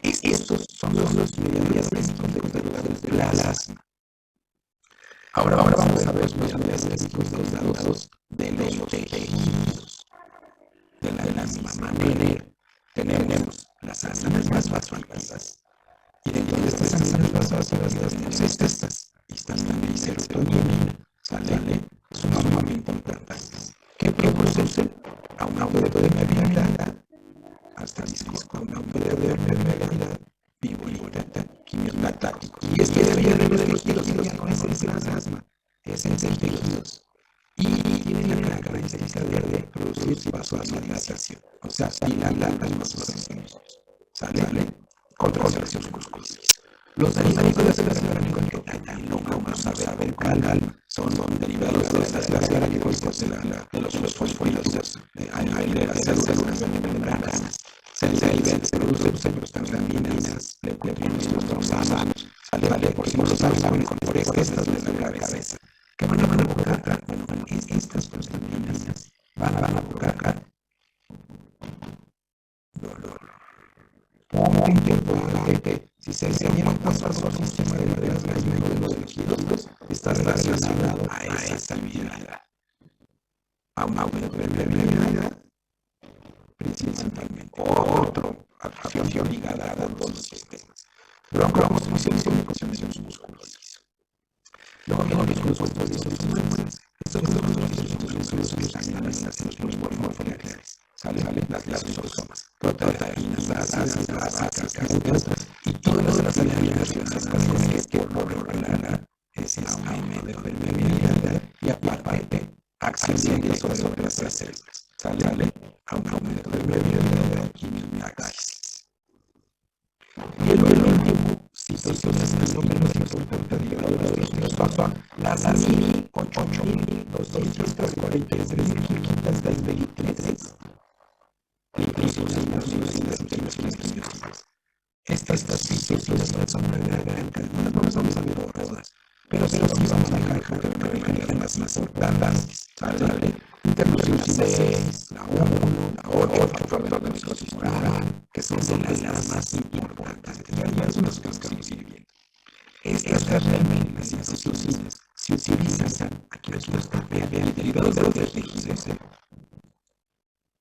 Estos son los medidas básicos del plasma. Ahora vamos a ver los medidas básicos de los datos de los tejidos. De la misma manera, tenemos las aminas más básicas. Y dentro de estas aminas más básicas tenemos estas. Histamina y serotonina. ¿Sale? Son sumamente importantes. ¿Qué producen? Aumento de permeabilidad, hasta disco, aumento de permeabilidad, vivorita, quimiotáctico. Y este debería de los tejidos, no es el plasma, es el tejidos. Y tiene la característica de producir vasodilatación, o sea, dilatar las vasodilataciones. ¿Sale? Control de las musculares. Los derivados de la secreción no vamos a saber cuál son derivados de las características de los fosforilos de las células membranas. Se producen prostaglandinas, leucotrienes, trombosanos, sale por si no lo saben, con estas de la cabeza. ¿Qué van a provocar? Bueno, estas prostaglandinas van a provocar dolor. Muy importante, si se llevan pasos por el sistema de las gallinas de los tejidos, está relacionado a esa actividad. Aumento de permeabilidad, principalmente. Otro, acción ligada a todos los sistemas. Broncopromoción y concentración musculares. Luego vienen los compuestos disolventes. Estos compuestos están analizados en los morfoculares. Salen las lisosomas, proteínas, grasas básicas, y todas las eliminaciones básicas que por lo regular es aumento de permeabilidad y aparte acción directa sobre las células. Sale aumento de permeabilidad y quimiotáxis. Y el último, citosionas son las 8.243 mequitas del 23 conexiones quimiosas. Estas citocinas son una gran cantidad, no las vamos a ver todas, pero sí vamos a dejar que manejen las más importantes, ¿sale? Interleucina 6, la 1, la 8, factor de necrosis moral, que son de las más importantes. Y hay algunas que vamos a ir viendo. Estas realmente, las citocinas, se utilizan, aquí está, vean, derivados de tejidos,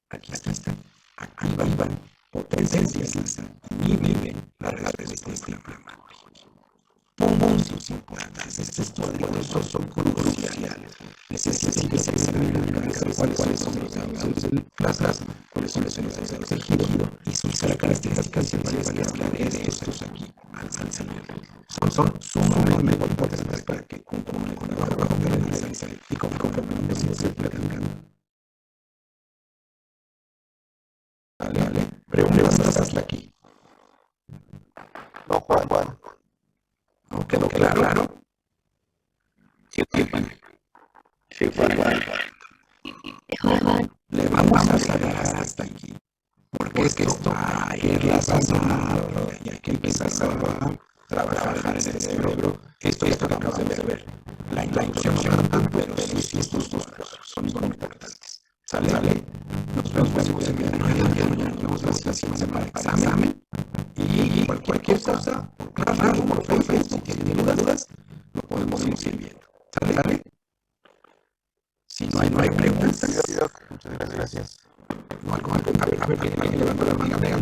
aquí están, activan, potencializan, inhiben la respuesta inflamatoria. Puntos importantes, estos poderosos son cruciales. Necesitan saber cuáles son los órganos del plasma, cuáles son los órganos del tejido y sus características principales de estos aquí, al salir. Son sumamente importantes para que conforme con el trabajo que realizan y conforme vamos a ir platicando. Vale. Preguntas hasta aquí. No, Juan. ¿No quedó claro? Sí, Juan. Le vamos a dejar hasta aquí. Porque es que esto hay que razonarlo y hay que empezar a trabajar en el cerebro. Esto que acabamos de ver. La introducción pero sí, estos dos son importantes. ¿Sale? Nos vemos mañana. Nos vemos la siguiente semana para examen. Y cualquier cosa, por Facebook, si tienen dudas, lo podemos ir viendo. ¿Sale? Si no hay preguntas. Muchas gracias. No, a ver, levanta la mano.